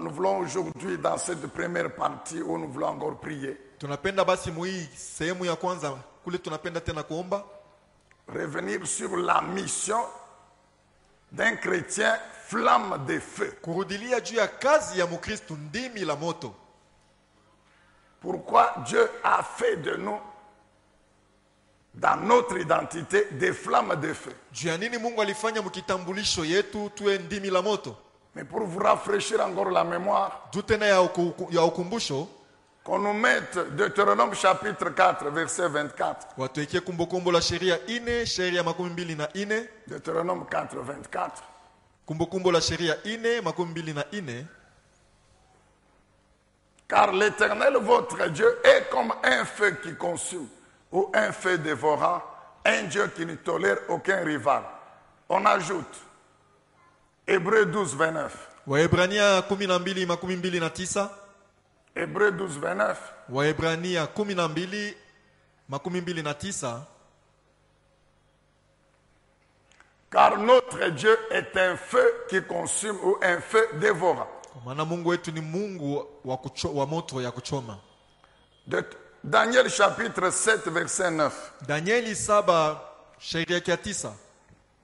nous voulons aujourd'hui, dans cette première partie où nous voulons encore prier, tunapenda basi muhii sehemu ya kwanza kule tunapenda tena kuomba revenir sur la mission d'un chrétien flamme de feu. kurudilia juu ya kazi ya Mkristo ndimi la moto. Pourquoi Dieu a fait de nous, dans notre identité, des flammes de feu. Juu ya nini Mungu alifanya mkitambulisho yetu tuwe ndimi la moto? Mais pour vous rafraîchir encore la mémoire, Juu tena ya ukumbusho qu'on nous mette Deutéronome chapitre 4, verset 24. watuwekee kumbukumbu la sheria 4, sheria 24. Deutéronome 4, 24. Kumbukumbu la sheria 4, 24. Car l'Éternel, votre Dieu, est comme un feu qui consume ou un feu dévorant, un Dieu qui ne tolère aucun rival. On ajoute Hébreux 12, 29. Waebrania 12:29. Hébreux 12, 29. Waebrania 12:29. Car notre Dieu est un feu qui consume ou un feu dévorant. Kwa maana Mungu wetu ni Mungu wa moto ya kuchoma. Daniel chapitre 7, verset 9. Danieli 7 sheria yake ya 9.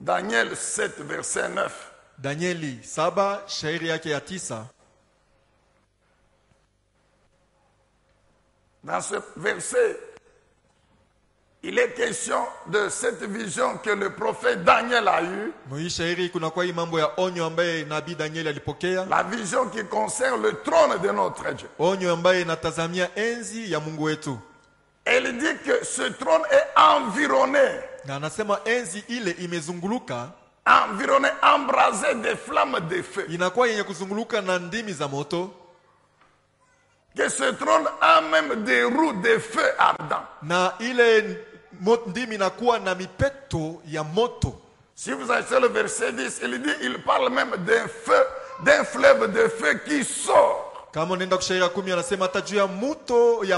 Daniel 7, verset 9. Danieli 7 sheria yake ya 9. Dans ce verset, il est question de cette vision que le prophète Daniel a eue. Mwi shairi kuna kwa hii mambo ya onyo ambaye nabii Danieli alipokea. La vision qui concerne le trône de notre Dieu. Onyo ambaye inatazamia enzi ya Mungu wetu. Elle dit que ce trône est environné. Na anasema enzi ile imezunguluka. Environné, embrasé de flammes de feu. Inakuwa yenye kuzunguluka na ndimi za moto. Que ce trône a même des roues de feu ardent. Na ile ndimi inakuwa na mipeto ya moto. Si vous achetez le verset 10, il parle même d'un feu, d'un fleuve de feu qui sort. Kama nenda kushairi 10 anasema hata juu ya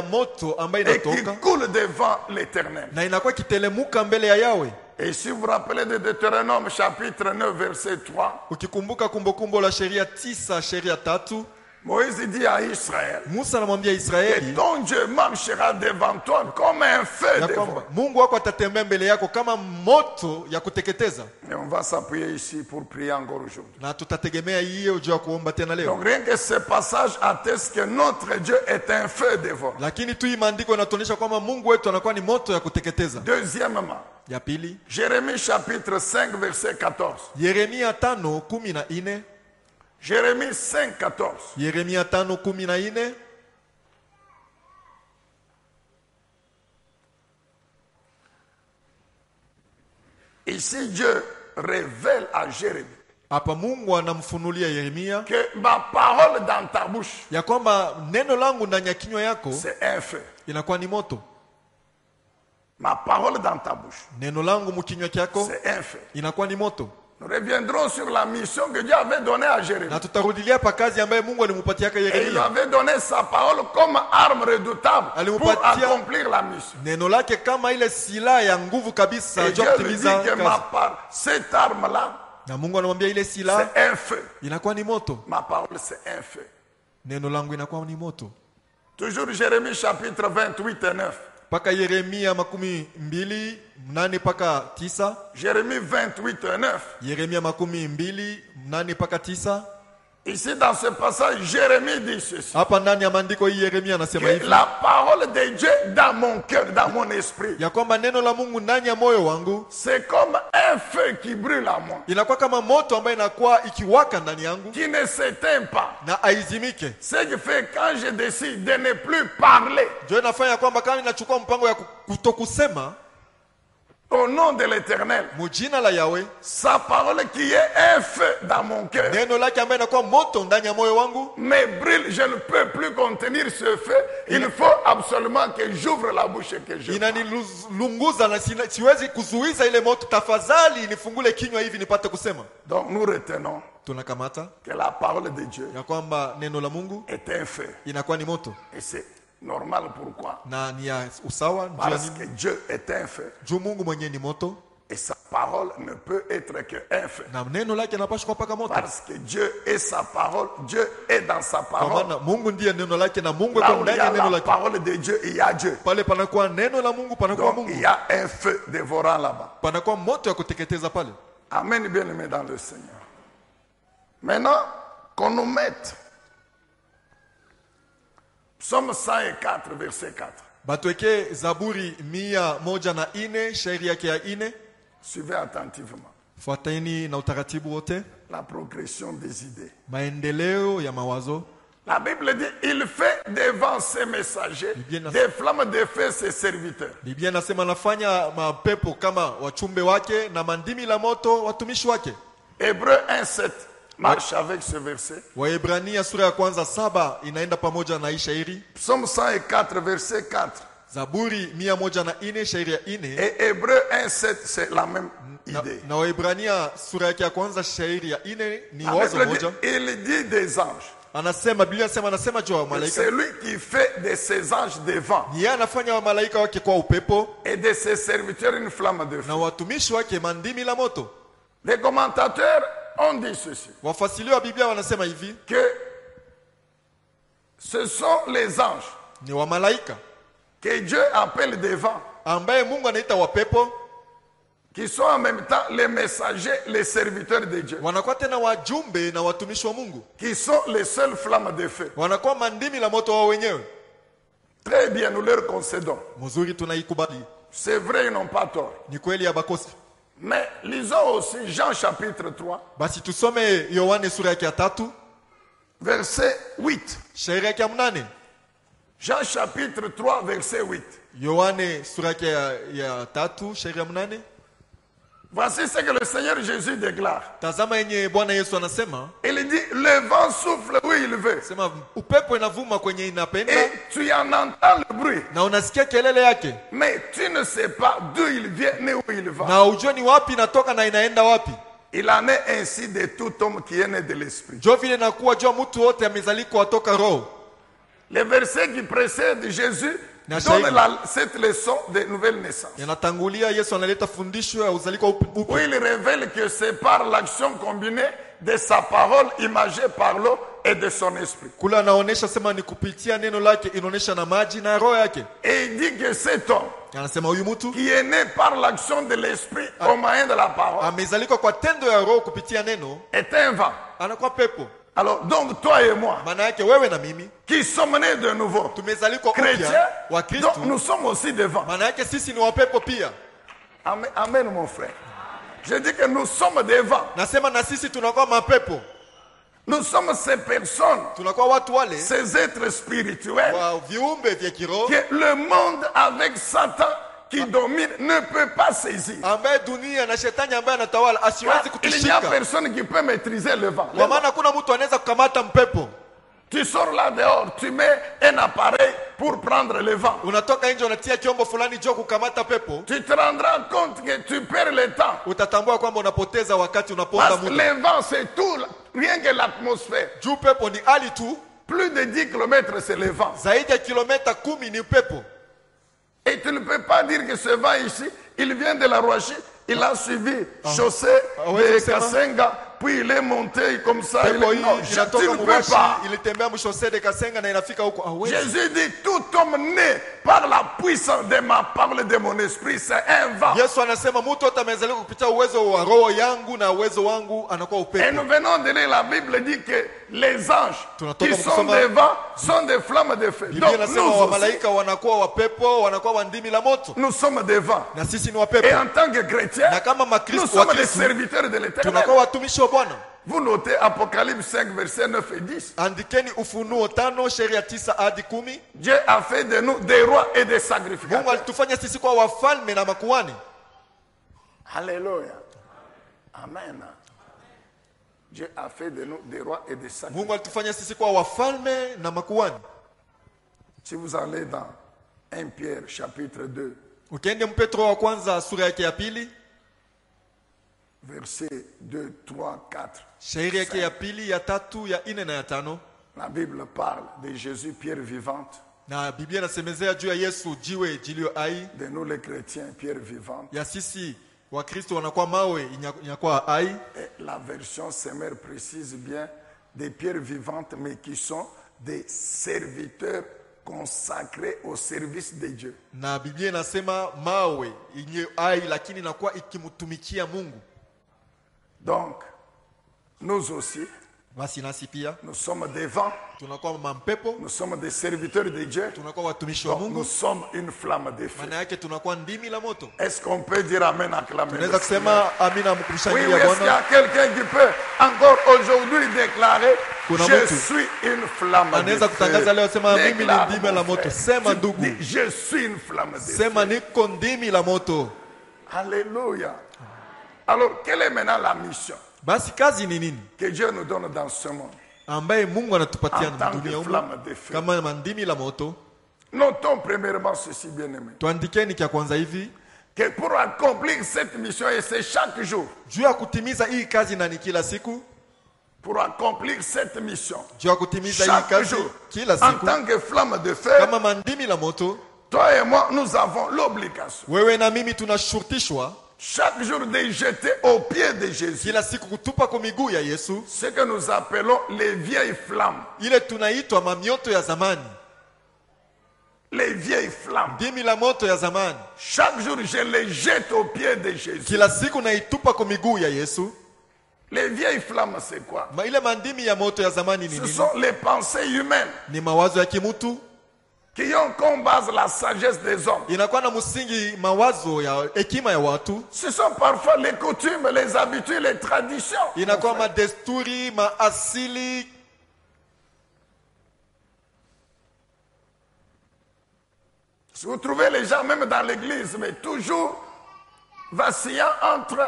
moto ambayo Et qui inatoka coule devant l'Éternel. na inakuwa kitelemuka mbele ya Yawe. Et si vous vous rappelez de Deutéronome chapitre 9 verset 3, Ukikumbuka kumbukumbu la sheria 9 sheria 3, Moïse dit à Israël, Musa anamwambia que Israeli ton Dieu marchera devant toi comme un feu ya dévorant. kwamba Mungu wako atatembea mbele yako kama moto ya kuteketeza. Et on va s'appuyer ici pour prier encore aujourd'hui. Na tutategemea hiyo juu ya kuomba tena leo. Donc rien que ce passage atteste que notre Dieu est un feu dévorant. Lakini tu maandiko inatuonyesha kwamba Mungu wetu anakuwa ni moto ya kuteketeza. Deuxièmement, Ya pili, Jérémie chapitre 5 verset 14. Yeremia 5:14. Jérémie 5, 14. Yeremia 5:14. Ici, Dieu révèle à Jérémie Hapa Mungu anamfunulia Yeremia que ma parole dans ta bouche, ya kwamba neno langu ndani ya kinywa yako c'est un feu. inakuwa ni moto. Ma parole dans ta bouche, Neno langu mkinywa chako c'est un feu. inakuwa ni moto. Nous reviendrons sur la mission que Dieu avait donnée à Jérémie. Na tutarudilia pa kazi ambayo Mungu alimpatia Et il Yeremia. avait donné sa parole comme arme redoutable pour accomplir la mission. Neno lake kama ile silaha ya nguvu kabisa Et juu Dieu ya lui dit kutimiza que ma kazi. parole, cette arme-là, Na Mungu anamwambia ile silaha c'est un feu. inakuwa ni moto. Ma parole, c'est un feu. Neno langu inakuwa ni moto. Toujours Jérémie chapitre 28 et 9. Paka Yeremia 28:8 paka 9. Jérémie 28 et 9. Yeremia 28:8 paka 9. Ici, dans ce passage, Jérémie dit ceci. Hapa ndani ya maandiko hii Yeremia anasema Que hivi la parole de Dieu dans mon cœur, dans mon esprit, ya kwamba neno la Mungu ndani ya moyo wangu c'est comme un feu qui brûle à moi, inakuwa kama moto ambayo inakuwa ikiwaka ndani yangu qui ne s'éteint pas. na aizimike. Ce qui fait quand je décide de ne plus parler Ndio inafanya kwamba kama inachukua mpango ya kutokusema au nom de l'Éternel, mujina la Yawe, sa parole qui est un feu dans mon cœur neno lake ambayo inakuwa moto ndani ya moyo wangu me brûle, je ne peux plus contenir ce feu. Il faut absolument que j'ouvre la bouche et que je parle. inanilunguza na siwezi kuzuiza ile moto. Tafadhali nifungule kinywa hivi nipate kusema. Donc nous retenons Tunakamata que la parole de Dieu ya kwamba neno la Mungu est un feu. inakuwa ni moto Et c'est normal, pourquoi? na ni ya usawa. Parce que Dieu est un feu. Juu Mungu mwenyewe ni moto. Et sa parole ne peut être qu'un feu. na neno lake napaswa kupaka moto, Parce que Dieu est sa parole, Dieu est dans sa kwa parole. maana Mungu ndiye neno lake na Mungu Là yuko où il ndani y a ya neno la lake. parole de Dieu, il y a Dieu. Pale panakuwa neno la Mungu, panakuwa Donc il Mungu, y a un feu dévorant là-bas. panakuwa moto ya kuteketeza pale. Amen, bien-aimés dans le Seigneur. Maintenant, qu'on nous mette Psaume 104, verset 4. Batweke Zaburi 104 shairi yake ya 4. Suivez attentivement Fuateni na utaratibu wote, la progression des idées. maendeleo ya mawazo. La Bible dit, il fait devant ses messagers Bien, des flammes de feu ses serviteurs. Biblia inasema anafanya mapepo kama wachumbe wake na mandimi la moto watumishi wake. Hébreux 1,7 marche avec ce verset. Waebrania sura ya kwanza 7 inaenda pamoja na hii shairi. Psaume 104, verset 4. Zaburi 104 shairi ya 4 Et Hébreux 1,7, c'est la même idée. na Waebrania sura yake ya kwanza shairi ya 4 ni La wazo Bible dit, moja. il dit des anges. Anasema Biblia anasema juu ya malaika, C'est lui qui fait de ses anges des vents ni yeye anafanya wa malaika wake kwa upepo et de ses serviteurs une flamme de feu. na watumishi wake mandimi la moto. Les commentateurs ont dit ceci, Wafasili wa Biblia wanasema hivi, que ce sont les anges ni wa malaika que Dieu appelle des vents, ambaye Mungu anaita wapepo, qui sont en même temps les messagers, les serviteurs de Dieu, wanakuwa tena wajumbe na watumishi wa Mungu, qui sont les seules flammes de feu. wanakuwa mandimi la moto wao wenyewe. Très bien, nous leur concédons. Mzuri, tunaikubali, C'est vrai, ils n'ont pas tort. ni kweli abakosi. Mais lisons aussi Jean chapitre 3, Basi tusome Yohane sura yake ya 3 verset 8. shairi yake ya 8. Jean chapitre 3, verset 8. Yohane sura yake ya 3 shairi ya 8. Voici ce que le Seigneur Jésus déclare. Tazama yenye Bwana Yesu anasema, Il dit, le vent souffle où il veut. sema upepo inavuma kwenye inapenda Et tu en entends le bruit. na unasikia kelele yake, Mais tu ne sais pas d'où il vient ni où il va. na ujue ni wapi inatoka na inaenda wapi. Il en est ainsi de tout homme qui est né de l'esprit. Jo vile nakuwa jua mtu wote amezalikwa atoka roho. Les versets qui précèdent Jésus Na donnent shairi. cette leçon de nouvelle naissance. Yanatangulia Yesu analeta fundisho ya uzaliko Où upya, il révèle que c'est par l'action combinée de sa parole imagée par l'eau et de son esprit. kula anaonesha sema ni kupitia neno lake, inaonesha na maji na roho yake. Et il dit que cet homme Anasema huyu mtu qui est né par l'action de l'esprit au moyen de la parole amezalikwa kwa tendo ya roho kupitia neno, est un vent. anakuwa pepo. Alors donc toi et moi Maana yake wewe na mimi qui sommes nés de nouveau, tumezalikwa chrétiens, upya wa donc Kristo, nous sommes aussi des vents. maana yake sisi ni wapepo pia. Amen, amen mon frère. Je dis que nous sommes des vents. Nasema na sisi tunakuwa mapepo, Nous sommes ces personnes, tunakuwa watu wale ces êtres spirituels wa viumbe vya kiroho que le monde avec Satan qui domine ne peut pas saisir. ambaye dunia na shetani ambaye anatawala Car asiwezi il n'y a kutushika, personne qui peut maîtriser le vent. kwa maana hakuna mtu anaweza kukamata mpepo. Tu sors là dehors, tu mets un appareil pour prendre le vent. Unatoka nje unatia kiombo fulani juu ya kukamata pepo, Tu te rendras compte que tu perds le temps. utatambua kwamba unapoteza wakati, unaponda Parce que muda. le vent, c'est tout, rien que l'atmosphère. Juu pepo ni hali tu, Plus de 10 km, c'est le vent. zaidi ya kilomita 10 ni pepo. Et tu ne peux pas dire que ce vent ici, il vient de la Roachie, il a suivi chaussée ouais, de c'est ça. Kassenga, puis il est monté comme ça. Pepo hii Non, tu inatoka ne peux Mubashi, pas. ilitembea mshose de Kasenga na inafika huko. Hawezi. Jésus dit, tout homme né par la puissance de ma parole, de mon esprit, c'est un vent. Yesu anasema mtu wote amezaliwa kupitia uwezo wa roho yangu na uwezo wangu anakuwa Et upepo. nous venons de lire, la Bible dit que les anges Tunatoka qui sont kusoma- des vents sont des flammes de feu. Biblia Donc inasema nous wa aussi, malaika wanakuwa wapepo, wanakuwa wandimi la moto, nous sommes des vents. na sisi ni Et wapepo, en tant que chrétiens, na kama nous makristo sommes wa des Kristo serviteurs de l'éternel. tunakuwa watumishi wa Bwana. Vous notez Apocalypse 5, versets 9 et 10. Andikeni Ufunuo 5 sheria 9 hadi 10. Dieu a fait de nous des rois et des Mungu sacrificateurs. alitufanya sisi kuwa wafalme na makuhani. Alléluia. Amen. Dieu a fait de nous des rois et des sacrificateurs. Mungu alitufanya sisi kuwa wafalme na makuhani. Si vous allez dans 1 Pierre chapitre 2, Ukiende Petro wa kwanza sura yake ya 2, versets 2, 3, 4, shairi yake ya 2, ya 3, ya 4 na ya 5, la Bible parle de Jésus, pierre vivante, na Biblia inasemezea juu ya Yesu jiwe jilio hai, de nous les chrétiens, pierre vivante, ya sisi Wakristo wanakuwa mawe inakuwa hai. Et la version Semeur précise bien des pierres vivantes, mais qui sont des serviteurs consacrés au service de Dieu. Na Biblia inasema mawe yenye hai lakini inakuwa ikimtumikia Mungu. Donc, nous aussi, Basi nasi pia nous sommes des vents, tunakuwa mampepo, nous sommes des serviteurs de Dieu, tunakuwa watumishi wa donc nous Mungu. sommes une flamme de feu. Maana yake tunakuwa ndimi la moto. Est-ce qu'on peut dire Amen, acclamer le Tunaweza Seigneur? kusema amina Oui, mkumshangilia oui, est-ce qu'il y Bwana. a quelqu'un qui peut encore aujourd'hui déclarer Kuna je mtu suis une flamme de anaweza feu? kutangaza leo sema mimi ni Déclare, ndimi mon la moto. frère. Sema Tu ndugu. dis, je suis une flamme de feu. Sema niko ndimi la moto. Alléluia. Alors, quelle est maintenant la mission Basi kazi ni nini que Dieu nous donne dans ce monde ambaye Mungu anatupatia en tant que dunia humu flamme de feu? kama mandimi la moto? Notons premièrement ceci, bien-aimé, Tuandikeni kia kwanza hivi, que pour accomplir cette mission, et c'est chaque jour, juu ya kutimiza hii kazi na ni kila siku, pour accomplir cette mission, juu ya kutimiza hii chaque kazi jour, kila en siku tant que flamme de feu, kama mandimi la moto, toi et moi, nous avons l'obligation wewe na mimi tunashurutishwa chaque jour de jeter aux pieds de Jésus kila siku kutupa kwa miguu ya Yesu ce que nous appelons les vieilles flammes. ile tunaitwa mamioto ya zamani, Les vieilles flammes. ndimi la moto ya zamani. Chaque jour, je les jette aux pieds de Jésus. Kila siku naitupa kwa miguu ya Yesu. Les vieilles flammes, c'est quoi? Ile mandimi ya moto ya zamani ni Ce nini? sont les pensées humaines Ni mawazo ya kimutu, qui ont comme base la sagesse des hommes. inakuwa na msingi mawazo ya hekima ya watu, Ce sont parfois les coutumes, les habitudes, les traditions. inakuwa madesturi, maasili. Si vous trouvez les gens, même dans l'église, mais toujours vacillant entre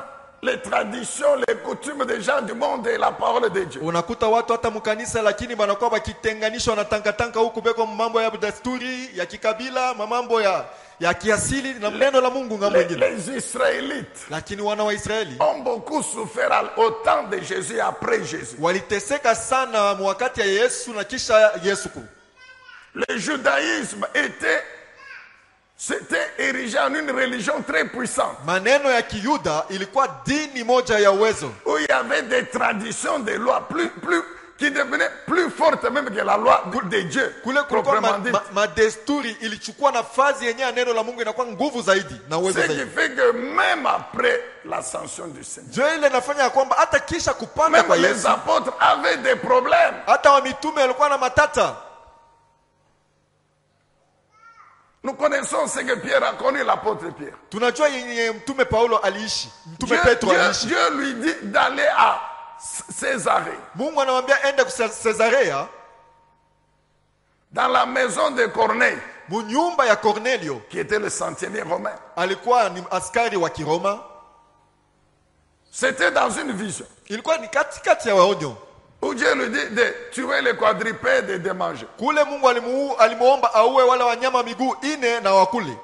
les traditions, les coutumes des gens du monde et la parole de Dieu. Unakuta watu hata mkanisa lakini banakuwa bakitenganishwa na tangatanga huku beko mambo ya desturi, ya kikabila, mambo ya kiasili na neno la Mungu ngambo nyingine. Les Israélites Lakini wana wa Israeli ont beaucoup souffert au temps de Jésus et après Jésus. waliteseka sana wakati ya Yesu na kisha Yesu. Le judaïsme s'était érigé en une religion très puissante. Maneno ya Kiyuda ilikuwa dini moja ya uwezo, Où il y avait des traditions, des lois qui devenaient plus fortes même que la loi de Dieu. kule kulikuwa Proprement dit. madesturi ilichukua nafasi yenyewe ya neno la Mungu, inakuwa nguvu zaidi na uwezo Ce qui zaidi. fait que même après l'ascension du Seigneur, Ndio ile inafanya ya kwamba hata kisha kupanda même kwa les Yesu, apôtres avaient des problèmes. hata wa mitume walikuwa na matata. Nous connaissons ce que Pierre a connu, l'apôtre Pierre. Tunajua yenye mtume Paulo aliishi, mtume Petro aliishi. Dieu lui dit d'aller à Césarée, Mungu anamwambia ende Cesarea, dans la maison de Corneille, munyumba ya Cornelio, qui était le centenier romain. alikuwa ni askari wa Kiroma. C'était dans une vision Ilikuwa ni katikati ya waonyo, où Dieu lui dit de tuer les quadrupèdes et de manger. kule Mungu alimuomba auwe wale wanyama miguu ine na wakule.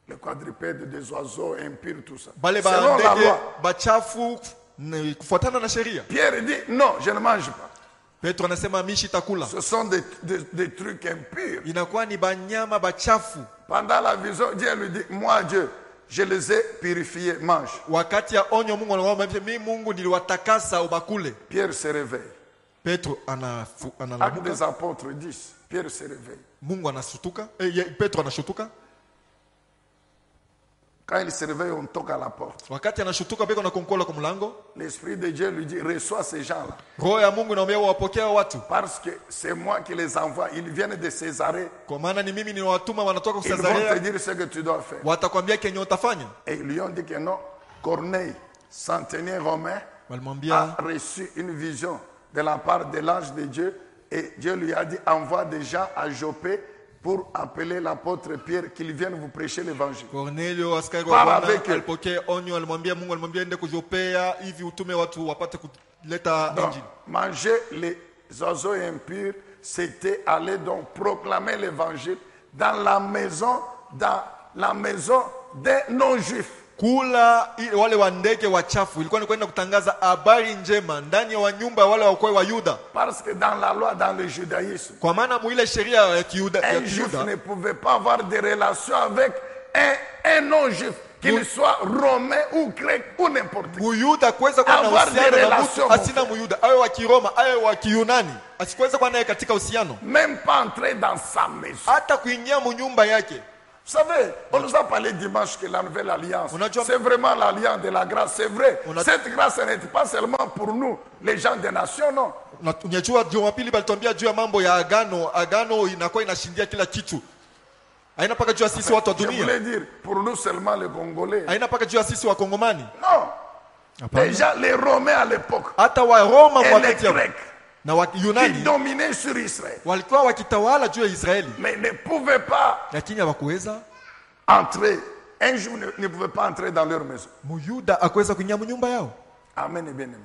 Les quadrupèdes, des oiseaux impurs, tout ça. Bale Selon la ndege loi. bachafu kufuatana na sheria. Pierre dit non, je ne mange pas. Petro anasema mishi takula. Ce sont des trucs impurs. Inakuwa ni banyama bachafu. Pendant la vision, Dieu lui dit, moi Dieu, je les ai purifiés, mange. Wakati ya onyo Mungu anamwambia mimi Mungu niliwatakasa ubakule. Pierre se réveille. Petro Actes analamuka. des apôtres 10, Pierre se réveille. Mungu anashutuka. Petro anashutuka. Quand il se réveille, on toque à la porte. Wakati anashutuka beko na konkola kwa mlango, L'Esprit de Dieu lui dit, reçois ces gens-là. roho ya Mungu inaambia wapokea watu. Parce que c'est moi qui les envoie. Ils viennent de Césarée. Kwa maana ni mimi niwatuma, wanatoka Ils vont te Cesarea, dire ce que tu dois faire. watakwambia kenye utafanya. Et ils lui ont dit que non. Corneille, centenier romain, Walimwambia a reçu une vision de la part de l'ange de Dieu. Et Dieu lui a dit, envoie des gens à Joppé pour appeler l'apôtre Pierre qu'il vienne vous prêcher l'évangile. Cornelio askari Par wa Bwana avec eux. alipokea onyo, alimwambia Mungu, alimwambia ende kujopea hivi utume watu wapate kuleta Donc, injili. manger les oiseaux impurs, c'était aller donc proclamer l'évangile dans la maison des non-juifs. Kula wale wa ndege wachafu ilikuwa ni kwenda kutangaza habari njema ndani ya wanyumba wale wakwe wa Yuda. Parce que dans la loi, dans le judaïsme, Kwa maana muile sheria ya Kiyuda un juif ne pouvait pas avoir de relation avec un non-juif qu'il soit romain ou grec ou n'importe qui. Muyuda kuweza kuwa na Avoir uhusiano des na relations, mtu asina Muyuda, awe wa Kiroma, awe wa Kiyunani, asikuweza kuwa naye katika uhusiano, Même pas entrer dans sa maison. hata kuingia munyumba yake. Vous savez, on nous a parlé dimanche que la nouvelle alliance, Unajua- c'est vraiment l'alliance de la grâce, c'est vrai. Una- Cette grâce n'est pas seulement pour nous, les gens des nations, non. Na unajua Jumapili balituambia juu ya mambo ya agano. Agano inakuwa inashindia kila kitu, haina paka juu ya sisi watu wa Je dunia, voulais dire, pour nous seulement les Congolais. haina paka juu ya sisi wa Kongomani, Non. Déjà, les Romains à l'époque, hata wa Roma et les wakati ya Grecs, na wa qui Yunani dominaient sur Israël, walikuwa wakitawala juu ya Israeli, mais ne pouvaient pas lakini hawakuweza entrer. Un jour, ne pouvaient pas entrer dans leur maison. Muyuda akuweza kuingia munyumba yao. Amen et bien amen.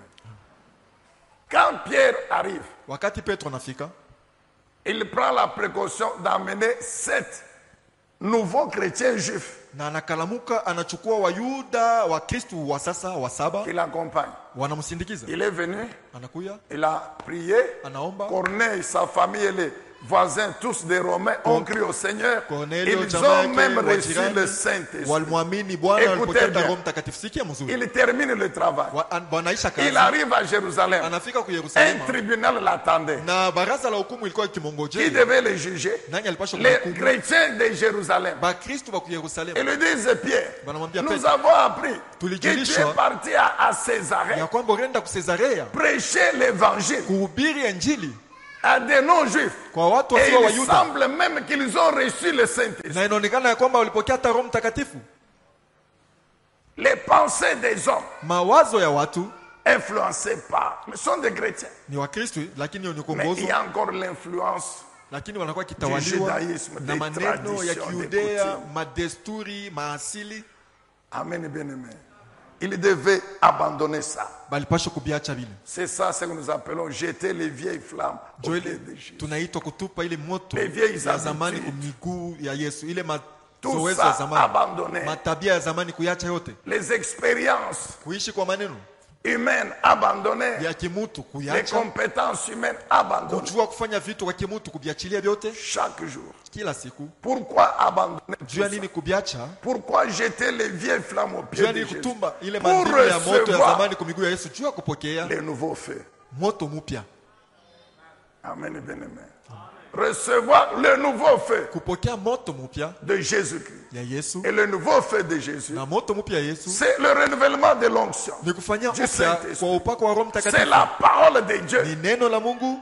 Quand Pierre arrive, Wakati Petro anafika, il prend la précaution d'amener 7 nouveaux chrétiens juifs na anakalamuka, anachukua Wayuda wa Kristu wa sasa wa saba, qui l'accompagnent. wanamsindikiza. Il est venu, Anakuya, il a prié. anaomba. Corneille, sa famille et les voisins, tous des Romains, ont cru au Seigneur. Cornelio, Ils jamaa ont yake, même reçu wajirani, le Saint-Esprit. walimwamini Bwana, Écoutez walipokea bien. Roho Mtakatifu. Sikia mzuri, Il termine le travail. wanaisha kazi, Il arrive à Jérusalem. anafika ku Un Yerusalemu, tribunal l'attendait. na baraza la hukumu ilikuwa Qui ikimongojea. devait le juger? Nani alipaswa Les kuhukumu? chrétiens de Jérusalem. Bakristu ba ku Et Yerusalemu. lui disent, Pierre, Banamwambia nous Petro, avons appris que tu tulijulishwa es parti à Césarée ya kwamba ulienda ku Cesarea prêcher l'évangile kuhubiri Injili à des non-juifs. kwa watu Et wasio il Wayuda, semble même qu'ils ont reçu le Saint-Esprit. na inaonekana ya kwamba walipokea hata Roho Mtakatifu. Les pensées des hommes Mawazo ya watu influencés par, mais sont des chrétiens. ni Wakristu, lakini ni Mais kuongozwa, il y a encore l'influence. lakini wanakuwa kitawaliwa judaïsme, na des maneno ya traditions, des Kiyudea, coutumes. madesturi, maasili. Amen, bien-aimé. Il devait abandonner ça. Balipasha kubiacha vile. C'est ça ce que nous appelons jeter les vieilles flammes au Ndio pied ile de Jésus. tunaitwa kutupa ile moto Les vieilles ya zamani habitudes. kumiguu ya Yesu, ile Tout mazoezi ya ça zamani, abandonné. matabia ya zamani kuyacha yote, Les expériences kuishi kwa maneno humaines abandonnées. ya kimutu Les kuyacha, compétences humaines abandonnées. kujua kufanya vitu kwa kimutu kubiachilia vyote Chaque jour. kila siku. Pourquoi abandonner tout Juu ya ça? nini kubiacha? Pourquoi jeter les vieilles flammes au Juu pied ya de nini Jésus? kutumba ile Pour mandimi ya moto ya recevoir zamani kwa miguu ya Yesu, juu ya kupokea les nouveaux feux. moto mpya, Amen, bien-aimé. Recevoir le nouveau feu kupokea moto mpya de Jésus-Christ. ya Yesu. Et le nouveau feu de Jésus, Na moto mpya ya Yesu c'est le renouvellement de l'onction. ni kufanya Du upya Saint-Esprit. kwa upako wa Roho C'est Mtakatifu, la parole de Dieu. ni neno la Mungu.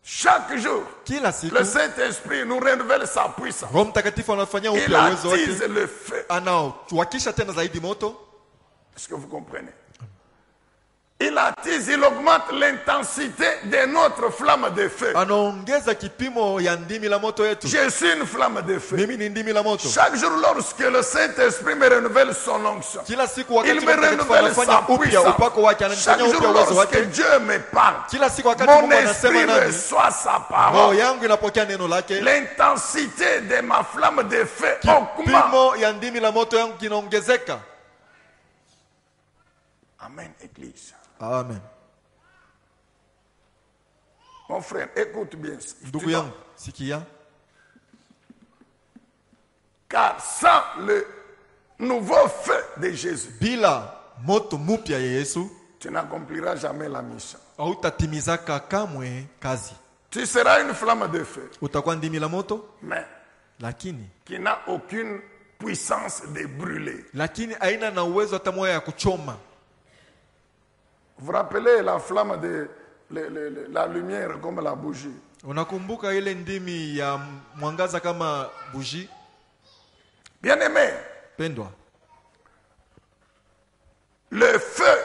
Chaque jour, Kila siku le Saint-Esprit nous renouvelle sa puissance. Roho Mtakatifu anafanya Il upya uwezo attise wake, le feu. anawakisha tena zaidi moto. Est-ce que vous comprenez? Il attise, il augmente l'intensité de notre flamme de feu. Anaongeza kipimo ya ndimi la moto yetu. Je suis une flamme de feu. Mimi ni ndimi la moto. Chaque jour, lorsque le Saint-Esprit me renouvelle son onction, Kila siku wakati il me Roho Mtakatifu renouvelle sa anafanya upya puissance. upako wake, Chaque ananifanya jour, upya uwezo lorsque wake. Dieu me parle, Kila siku wakati mon Mungu anasema esprit nami, reçoit sa roho parole. yangu inapokea neno lake. L'intensité de ma flamme de feu augmente. Kipimo ya ndimi la moto yangu kinaongezeka. Amen, Église. Amen. Mon frère, écoute bien. Ndugu Tu yangu, sikia, Car sans le nouveau feu de Jésus, bila moto mpya ya Yesu tu n'accompliras jamais la mission. hautatimizaka kamwe kazi. Tu seras une flamme de feu, Utakuwa ndimi la moto, mais lakini qui n'a aucune puissance de brûler. haina na uwezo hata moja ya kuchoma. Vous vous rappelez la flamme de la lumière comme la bougie? Unakumbuka ile ndimi ya mwangaza kama buji? Bien-aimé, Pendwa, le feu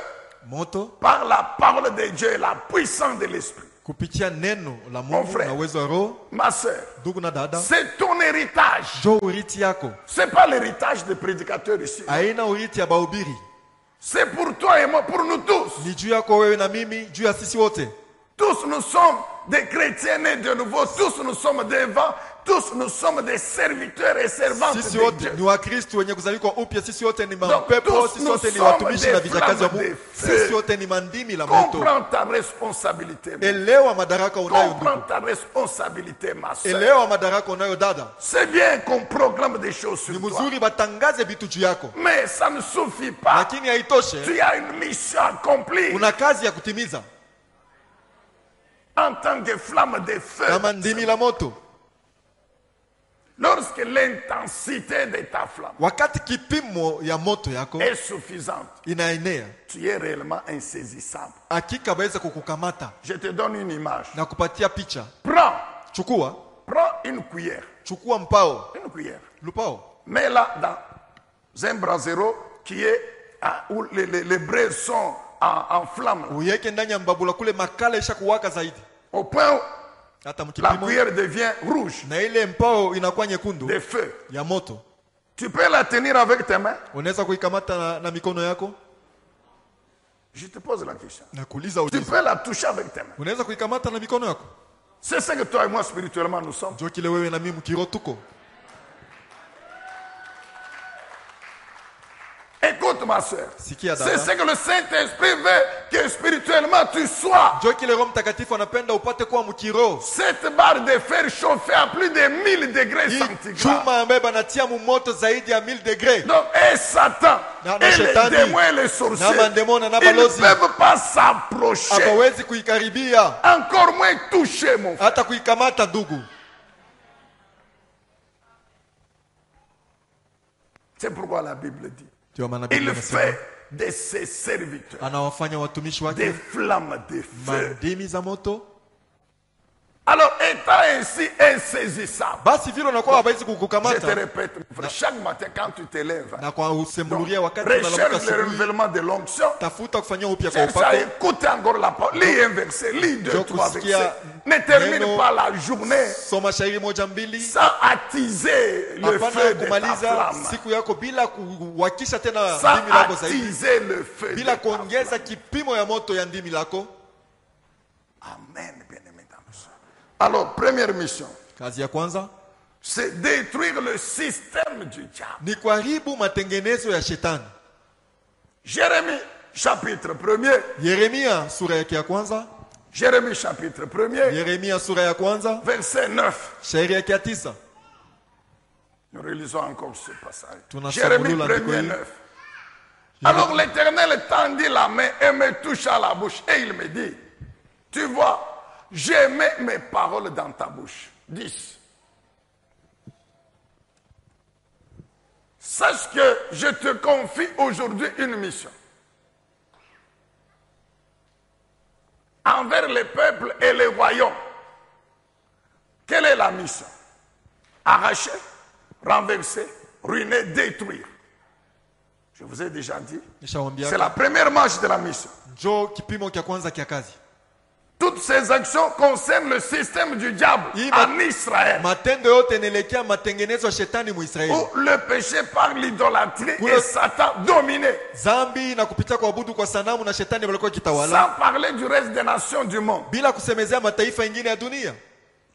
moto par la parole de Dieu et la puissance de l'Esprit. kupitia neno la Mon Mungu frère. na uwezo wa Roho. Ma soeur, Ndugu na dada, c'est ton héritage. jo uriti yako, C'est pas l'héritage des prédicateurs ici. haina uriti ya bahubiri, C'est pour toi et moi, pour nous tous. ni juu yako wewe na mimi, juu ya sisi wote. Tous nous sommes des chrétiens nés de nouveau. Tous nous sommes devant. Tous nous sommes des serviteurs et servantes Sisi de wote Dieu. ni Wakristo wenye kuzaliwa upya. Sisi wote ni Donc, mapepo, tous sisi nous wote ni sommes watumishi des na vijakazi wa flammes Mungu. de feu. Sisi wote ni mandimi la moto. Comprends ta responsabilité. Elewa madaraka unayo Comprends ndugu. ta responsabilité, ma soeur. Elewa madaraka unayo dada. C'est bien qu'on proclame des choses Ni sur toi. mzuri batangaze vitu juu yako, Mais ça ne suffit pas. lakini haitoshe. Tu as une mission à accomplir Una kazi ya kutimiza en tant que flamme de feu. kama ndimi la moto. Lorsque l'intensité de ta flamme Wakati kipimo ya moto yako est suffisante, inaenea, tu es réellement insaisissable. hakika baweza kukukamata Je te donne une image. na kupatia picha. Prends une cuillère. Chukua mpao, Une cuillère. lupao, Mets-la dans un brasero qui est où les braises sont en flamme. uweke ndani ya mbabula kule makala isha kuwaka zaidi, Au point où hata la mkipimo cuillère devient rouge na ile mpao inakuwa nyekundu de feu. ya moto. Tu peux la tenir avec tes mains. Unaweza kuikamata na mikono yako Je te pose la question. na kuuliza Tu uliza. peux la toucher avec tes mains. Unaweza kuikamata na mikono yako. C'est ce que toi et moi spirituellement nous sommes. Ndio kile wewe na mimi mkiro tuko. Écoute ma soeur. Sikia C'est dada. ce que le Saint-Esprit veut que spirituellement tu sois. Ndio kile Roho Mtakatifu anapenda upate kuwa mkiro. Cette barre de fer chauffée à plus de 1000 degrés Hii centigrades. chuma ambaye banatia moto zaidi ya 1000 degrés. Donc, et Satan, Na et les shetani, démons et les sorciers, na mandemona, na ils ne balozi. peuvent pas s'approcher, Hapawezi kuikaribia encore moins toucher mon frère. hata kuikamata ndugu. C'est pourquoi la Bible dit, Ndio maana Biblia il inasema fait de ses serviteurs anawafanya watumishi des wake flammes de feu. mandimi za moto. Alors, étant ainsi insaisissable, Basi vile unakuwa hawezi je te kukukamata répète, mon frère, chaque matin quand tu te lèves, na kwa usembulia wakati unalamuka recherche le asubuhi, renouvellement de l'onction. tafuta kufanyia upya kwa Cherche à upako. écouter encore la parole. Lis un verset, lis deux, Donc, trois ce qu'il y a, versets. Ne termine neno- pas la journée Soma shairi moja mbili, sans attiser le hapana feu de ta kumaliza flamme. siku yako bila kuwakisha tena Sans ndimi lako zaidi, attiser le feu de bila ta flamme. kuongeza kipimo ya moto ya ndimi lako. Amen, bien-aimés dans le Seigneur. Alors, première mission, Kazi ya kwanza c'est détruire le système du diable. ni kuharibu matengenezo ya shetani. Jérémie, chapitre 1er. Yeremia sura yake ya kwanza, Jérémie, chapitre 1er, Yeremia sura ya kwanza verset 9. shairi yake ya 9. Nous relisons encore ce passage. Tunasoma Jérémie lula 1er, ndiko hii. 9. Alors l'Éternel tendit la main et me toucha la bouche. Et il me dit, tu vois, j'ai mis mes paroles dans ta bouche. 10. Sache que je te confie aujourd'hui une mission. Envers les peuples et les royaumes. Quelle est la mission? Arracher, renverser, ruiner, détruire. Je vous ai déjà dit, Nishawaambia c'est la première marche de la mission. njoo kipimo cha kwanza kia kazi. Toutes ces actions concernent le système du diable Hii en Israël, matendo yote inaelekea matengenezo ya shetani Muisraeli. où le péché par l'idolâtrie Pour et le- Satan dominait, Zambi na kupitia kuabudu kwa sanamu na shetani walikuwa kitawala, sans parler du reste des nations du monde. bila kusemezea mataifa mengine ya dunia.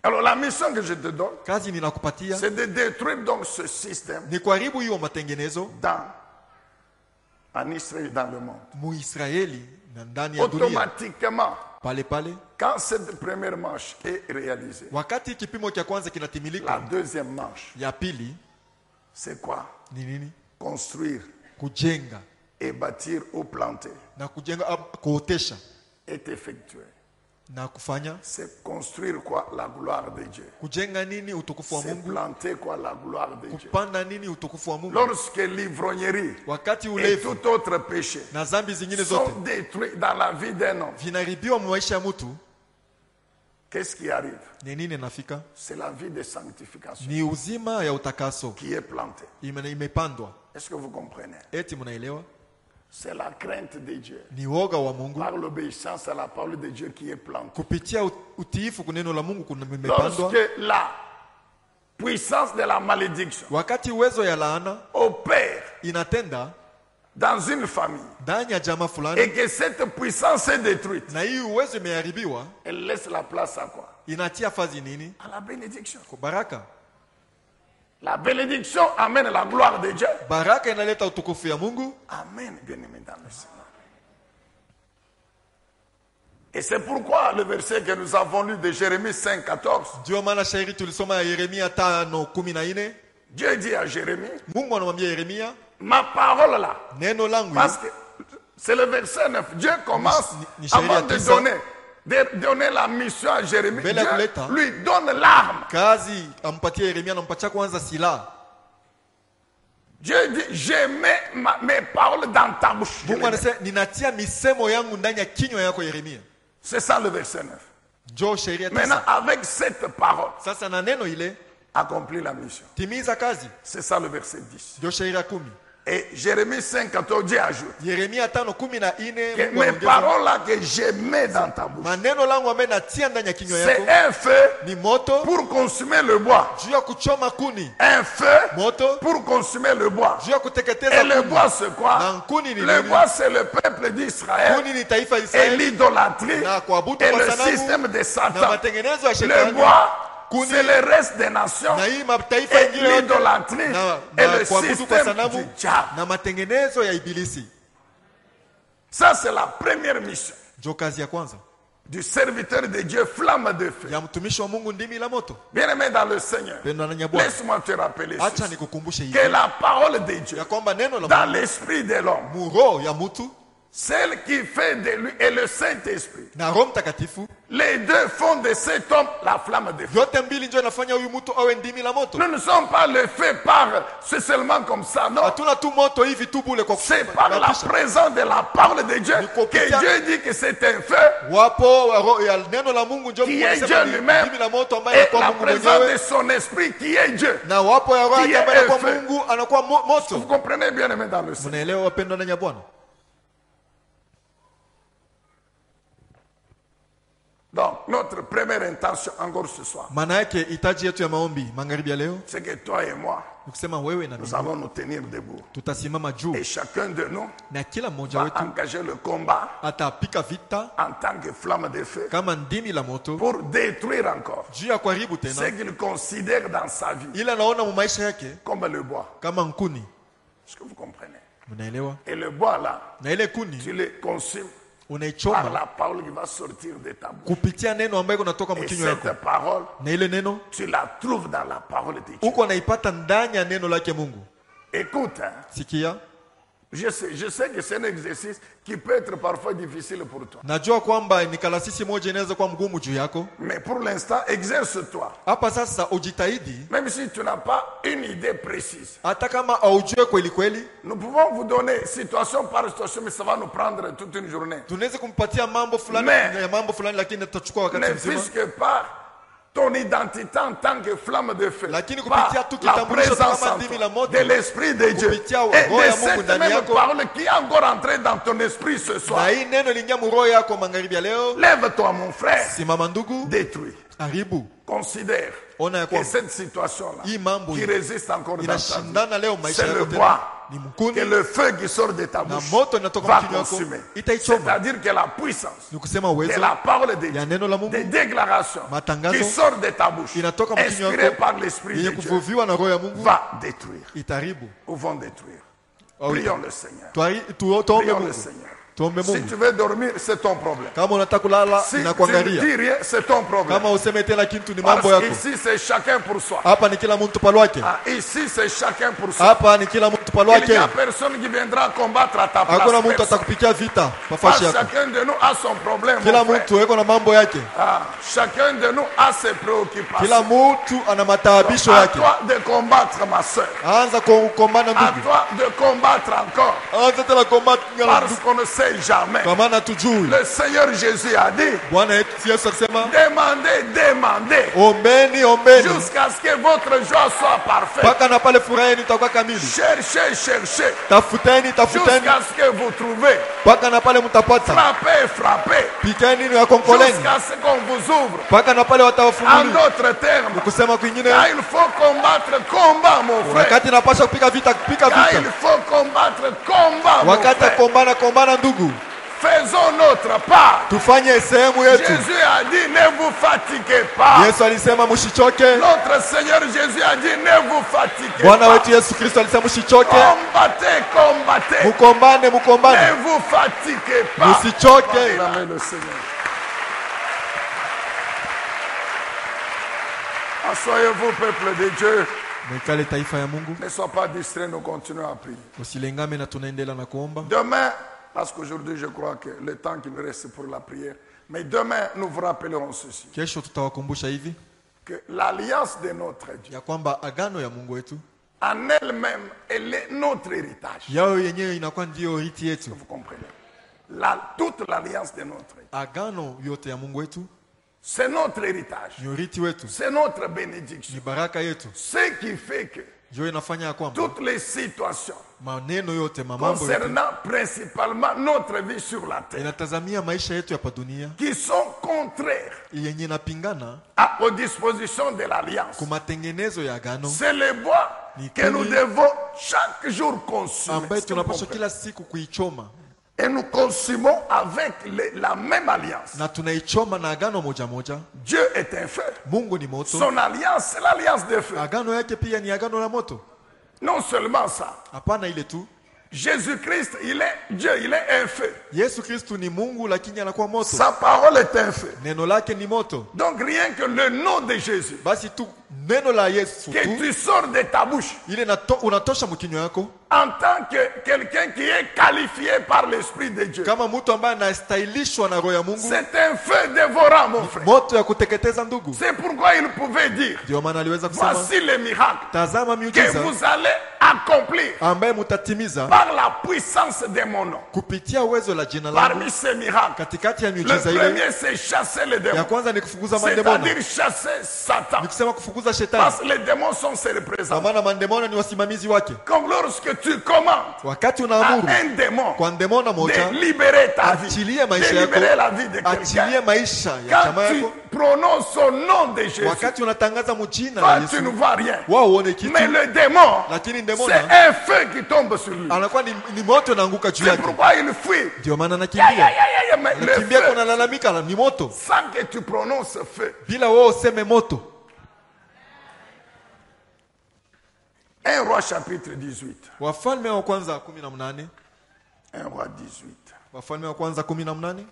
Alors la mission que je te donne, Kazi ninakupatia c'est de détruire donc ce système ni kuharibu hiyo matengenezo en Israël et dans le monde. Muisraeli na ndani ya dunia. Automatiquement, Pale pale quand cette première marche est réalisée, wakati kipimo cha kwanza la kinatimilika, deuxième marche, ya pili c'est quoi? ni nini? Construire Kujenga et bâtir ou planter na kujenga, kuotesha est effectué. na kufanya. C'est construire quoi? La gloire de Dieu. Kujenga nini? Utukufu wa C'est Mungu. planter quoi? La gloire de Dieu. Kupanda nini? Utukufu wa Mungu. Lorsque l'ivrognerie Wakati et ulevi tout autre péché na zambi zingine sont zote détruits dans la vie d'un homme, vinaharibiwa maisha ya mtu, qu'est-ce qui arrive? ni nini nafika? C'est la vie de sanctification Ni uzima ya utakaso qui est plantée. imepandwa. Est-ce que vous comprenez? Eti mnaelewa? C'est la crainte de Dieu Ni woga wa Mungu par l'obéissance à la parole de Dieu qui est plantée. kupitia utiifu kuneno la Mungu imepandwa. Lorsque la puissance de la malédiction Wakati uwezo ya laana opère inatenda dans une famille ndani ya jamaa fulani et que cette puissance est détruite, na hii uwezo imeharibiwa, elle laisse la place à quoi? inatia fazi nini? À la bénédiction. Kwa baraka. La bénédiction amène la gloire de Dieu. Baraka inaleta utukufu ya Mungu. Amen, bien-aimé dans le Seigneur. Et c'est pourquoi le verset que nous avons lu de Jérémie 5:14, Ndio maana shairi tulisoma ya Yeremia 5:14. Dieu dit à Jérémie, Mungu anamwambia Yeremia, ma parole là, neno langu parce que c'est le verset 9, Dieu commence Ni avant de sheria donner la mission à Jérémie, Mbele ya Dieu kuleta. lui donne l'arme. kazi ampatie Yeremia, anampatia kwanza silaha. Dieu dit, je mets mes paroles dans ta bouche. Mungu anasema ninatia misemo yangu ndani ya kinywa yako Yeremia. C'est ça le verset 9. Ndio sheria Maintenant, 9. avec cette parole, Sasa na neno ile accomplis la mission. timiza kazi. C'est ça le verset 10. Ndio sheria 10. Et Jérémie 5:14, Dieu ajoute Yeremia 5:14 que Mungu mes anaongeza, paroles là que je mets dans ta bouche, maneno langu ambayo natia ndani ya kinywa c'est yako un feu ni moto pour consumer le bois. juu ya kuchoma kuni, Un feu moto pour consumer le bois. juu ya Et kuteketeza le kuni. bois, c'est quoi? Na kuni ni Le nini? bois, c'est le peuple d'Israël Kuni ni taifa la et Israeli l'idolâtrie na kuabudu et kwa le sanamu système de na Satan. matengenezo ya Le shetani. bois, Kuni c'est le reste des nations na hii mataifa et ingine yote l'idolâtrie na et le kuabudu kwa système sanamu du diable. na matengenezo ya ibilisi. Ça, c'est la première mission Ndio kazi ya kwanza du serviteur de Dieu, flamme de feu. ya mtumishi wa Mungu, ndimi la moto. Bien-aimé dans le Seigneur, Pendo na Bwana, laisse-moi te rappeler acha ceci, nikukumbushe hivi que la parole de Dieu ya kwamba neno la dans Mungu l'esprit de l'homme, muroho ya mtu celle qui fait de lui et le Saint-Esprit, na Roho Mtakatifu, les deux font de cet homme la flamme de feu. yote mbili ndio inafanya huyu mtu awe ndimi la moto. Nous ne sommes pas le fait par, c'est seulement comme ça, non. Hatuna tu moto hivi tu bule kwa C'est par la présence de la parole de Dieu que Dieu dit que c'est un feu wapo ya neno la Mungu ndio qui est Mungu Dieu anasema ni lui-même ndimi la moto ambaye et anakuwa la Mungu présence mwenyewe, de son esprit qui est Dieu. na wapo ya roho Qui yake ambaye est anakuwa un feu. Mungu, anakuwa Vous moto. comprenez bien, aimé dans le Seigneur. Mnaelewa wapendwa ndani ya Bwana? Donc, notre première intention encore ce soir, Maana yake hitaji yetu ya maombi magharibi ya leo c'est que toi et moi, ni kusema wewe na nous mimi allons nous tenir debout. tutasimama juu Et chacun de nous na kila mmoja va wetu engager le combat atapika vita en tant que flamme de feu kama ndimi la moto pour détruire encore juu ya kuharibu ce tena qu'il considère dans sa vie ila naona mu maisha yake comme le bois. kama nkuni. Est-ce que vous comprenez? Mnaelewa? Et le bois là, Na ile kuni tu le consumes par unaichoma la parole qui va sortir de ta bouche. kupitia neno ambayo kunatoka Et mkinywa yako, cette parole, na ile neno tu la trouves dans la parole de Dieu. huko anaipata ndani ya neno lake Mungu. Écoute, hein, Sikia, je sais que c'est un exercice qui peut être parfois difficile pour toi. najua kwamba ni kalasisi moja inaweza kuwa mgumu juu yako. Mais pour l'instant, exerce-toi. Hapa sasa ujitahidi, Même si tu n'as pas une idée précise. hata kama haujue kweli kweli. Nous pouvons vous donner situation par situation, mais ça va nous prendre toute une journée. Tunaweza kumpatia mambo fulani Mais- ya mambo fulani, lakini tutachukua wakati Ne mzima. fût-ce que par ton identité en tant que flamme de feu, Lakini par kupitia tu la kitambulisho présence kama en ndimi toi la moto, de l'Esprit de Dieu kupitia et roho de ya Mungu cette ndani même yako, parole qui est encore entrée dans ton esprit ce soir. na hii neno lingia muroho yako magharibi ya leo. Lève-toi mon frère, Simama ndugu, détruis. haribu. Considère Ona ya que kwamba cette situation-là hii mambo qui hii résiste encore dans ta vie, inashindana leo maisha c'est le yako tena, bois ni que mkuni le feu qui sort de ta na bouche moto inatoka va mkinywa yako consumer. itaichoma. C'est-à-dire que la puissance Ni kusema de uwezo la parole de ya Dieu, neno la Mungu des déclarations Matangazo qui sortent de ta bouche, inatoka mkinywa inspirées yako par l'Esprit yenye de Dieu, kuvuviwa na roho ya Mungu va détruire itaribu. ou vont détruire. Au- Prions le Seigneur. Tuombe Prions le Mungu, Seigneur. tuombe Si Mungu. tu veux dormir, c'est ton problème. Kama unataka kulala Si tu ne inakuangalia, dis rien, c'est ton problème. kama useme tena kitu ni Parce mambo yako. qu'ici, c'est chacun pour soi. Hapa ni kila mtu palwake, Ah, ici, c'est chacun pour soi. hapa ni kila mtu Il n'y palwake. a personne qui viendra combattre à ta place. Hakuna mtu Personne. atakupikia vita Parce pafashi que yako. chacun de nous a son problème. Kila mon frère. mtu yuko na mambo yake, Ah, chacun de nous a ses préoccupations. kila mtu ana mataabisho À yake. toi de combattre, ma soeur. Anza kukombana À ndugu, toi de combattre encore. anza tena kombati ngala Parce ndugu, qu'on ne sait sait jamais. kwa maana tujui. Le Seigneur Jésus a dit, Bwana yetu Yesu alisema, demandez, demandez, ombeni, ombeni, jusqu'à ce que votre joie soit parfaite. mpaka na pale furaha yenu itakuwa kamili. Cherchez, cherchez, Tafuteni, tafuteni, jusqu'à ce que vous trouvez. mpaka na pale mtapata. Frappez, frappez, Pikeni na konkoleni, jusqu'à ce qu'on vous ouvre. mpaka na pale En watawafungulia. d'autres termes, Kusema kwingine, car il faut combattre combat, mon frère. wakati napasha kupika vita, kupika Car il vita. faut combattre combat, mon Wakati frère. kombana, kombana ndugu. Faisons notre part. Tufanye sehemu yetu. Jésus a dit, ne vous fatiguez pas. Yesu alisema msichoke. Notre Seigneur Jésus a dit, ne vous fatiguez Bwana pas. wetu Yesu Kristo alisema msichoke. Combattez, combattez. Mukombane, mukombane. Ne vous fatiguez pas. Msichoke. Acclamez le Seigneur. Asseyez-vous, peuple de Dieu. Mwikale taifa ya Mungu. Ne sois pas distrait, nous continuons à prier. Usilengame na tunaendelea na kuomba. Demain, parce qu'aujourd'hui je crois que le temps qui nous reste pour la prière, mais demain nous vous rappellerons ceci, Kesho tutawakumbusha hivi que l'alliance de notre Dieu, ya kwamba agano ya Mungu wetu en elle-même, elle est notre héritage. yao yenyewe inakuwa ndio urithi yetu. Vous comprenez? Toute l'alliance de notre Dieu, Agano yote ya Mungu wetu c'est notre héritage. ni urithi wetu, C'est notre ni bénédiction. baraka yetu. Ce qui fait que Ndio inafanya ya kwamba toutes les situations maneno yote, mambo yote concernant principalement notre vie sur la terre, inatazamia maisha yetu hapa dunia qui sont contraires yenye inapingana aux dispositions de l'alliance, kwa matengenezo ya agano c'est le bois que nous devons chaque jour consommer. ambaye Est-ce que vous tunapaswa comprenez? kila siku kuichoma, Et nous consumons avec la même alliance. na tunaichoma na agano moja moja. Dieu est un feu. Mungu ni moto, Son alliance, c'est l'alliance de feu. agano yake pia ni agano la moto. Non seulement ça, Hapana ile tu, Jésus-Christ, il est Dieu, il est un feu. Yesu Kristu ni Mungu lakini anakuwa moto. Sa parole est un feu. Neno lake ni moto. Donc rien que le nom de Jésus, Basi tu neno la Yesu que tu tu sors de ta bouche, ile unatosha mkinywa yako en tant que quelqu'un qui est qualifié par l'Esprit de Dieu. kama mtu ambaye anastahilishwa na roho ya Mungu, C'est un feu dévorant, mon frère. moto ya kuteketeza ndugu. C'est pourquoi il pouvait dire, Ndio maana aliweza kusema, voici les miracles tazama que miujiza vous allez accomplir ambaye mutatimiza par la puissance de mon nom. kupitia uwezo la jina langu. Parmi ces miracles, Katikati ya le miujiza ile premier c'est chasser les ya démons. kwanza ni kufukuza mandemono, C'est-à-dire chasser Satan. ni kusema kufukuza shetani, Parce que les démons sont ses kwa représentants. maana mandemono ni wasimamizi wake. Comme lorsque tu commandes Wakati à unaamuru un démon kwa ndemono moja de libérer ta vie, achilie de maisha yako, libérer la vie de achilie quelqu'un, maisha ya chama quand tu yako, prononces au nom de Jésus, wakati unatangaza mjina la toi tu ne Yesu, vois rien. wao uone kitu, Mais le démon, lakini c'est ndemono un feu qui tombe sur lui. anakuwa ni moto naanguka juu C'est yake. pourquoi il fuit. Ndio maana Ya, ya, anakimbia, ya, ya, ya, mais le anakimbia feu, kuna lalamika ni moto, sans que tu prononces feu. bila wewe useme moto. 1 Roi chapitre 18. Wafalme wa kwanza 18, 1 Roi 18. Wafalme wa kwanza 18.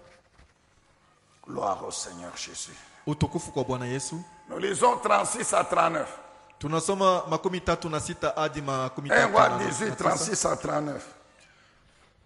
Gloire au Seigneur Jésus. Utukufu kwa Bwana Yesu. Nous lisons 36 à 39. Tunasoma 36 hadi 1 Roi 18, 36 à 39.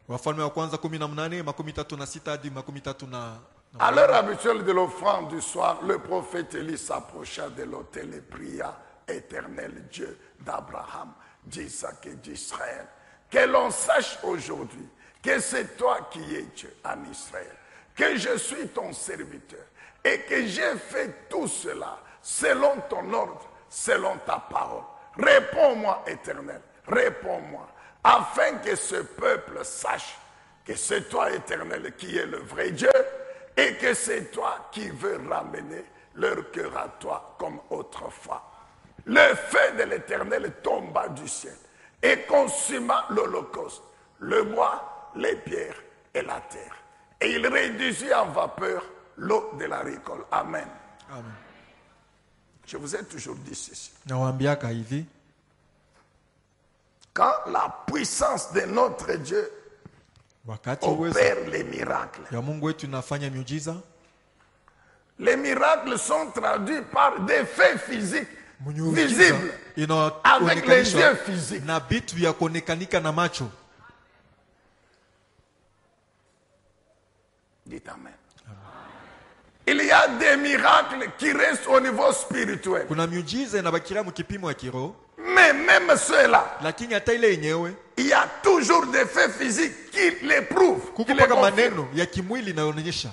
Wafalme wa kwanza 18, 36 hadi 39. À l'heure habituelle de l'offrande du soir, le prophète Élie s'approcha de l'autel et pria, Éternel Dieu d'Abraham, d'Isaac et d'Israël, que l'on sache aujourd'hui que c'est toi qui es Dieu en Israël, que je suis ton serviteur et que j'ai fait tout cela selon ton ordre, selon ta parole. Réponds-moi, Éternel, réponds-moi, afin que ce peuple sache que c'est toi, Éternel, qui est le vrai Dieu, et que c'est toi qui veux ramener leur cœur à toi comme autrefois. Le feu de l'Éternel tomba du ciel et consuma l'holocauste, le bois, les pierres et la terre. Et il réduisit en vapeur l'eau de la récolte. Amen. Amen. Je vous ai toujours dit ceci. Nawaambiaka hivi, Quand la puissance de notre Dieu wakati uwezo opère les miracles, ya Mungu wetu inafanya miujiza, les miracles sont traduits par des faits physiques miujiza visibles avec les yeux inaonekanishwa physiques. na vitu vya kuonekanika na macho. Dites Amen. Il y a des miracles qui restent au niveau spirituel. Kuna miujiza inabakira mkipimo ya kiroho, Mais même ceux-là, lakini hata ile yenyewe il y a toujours des faits physiques qui les prouvent, qui kuko les mpaka confirment. maneno ya kimwili inayoonyesha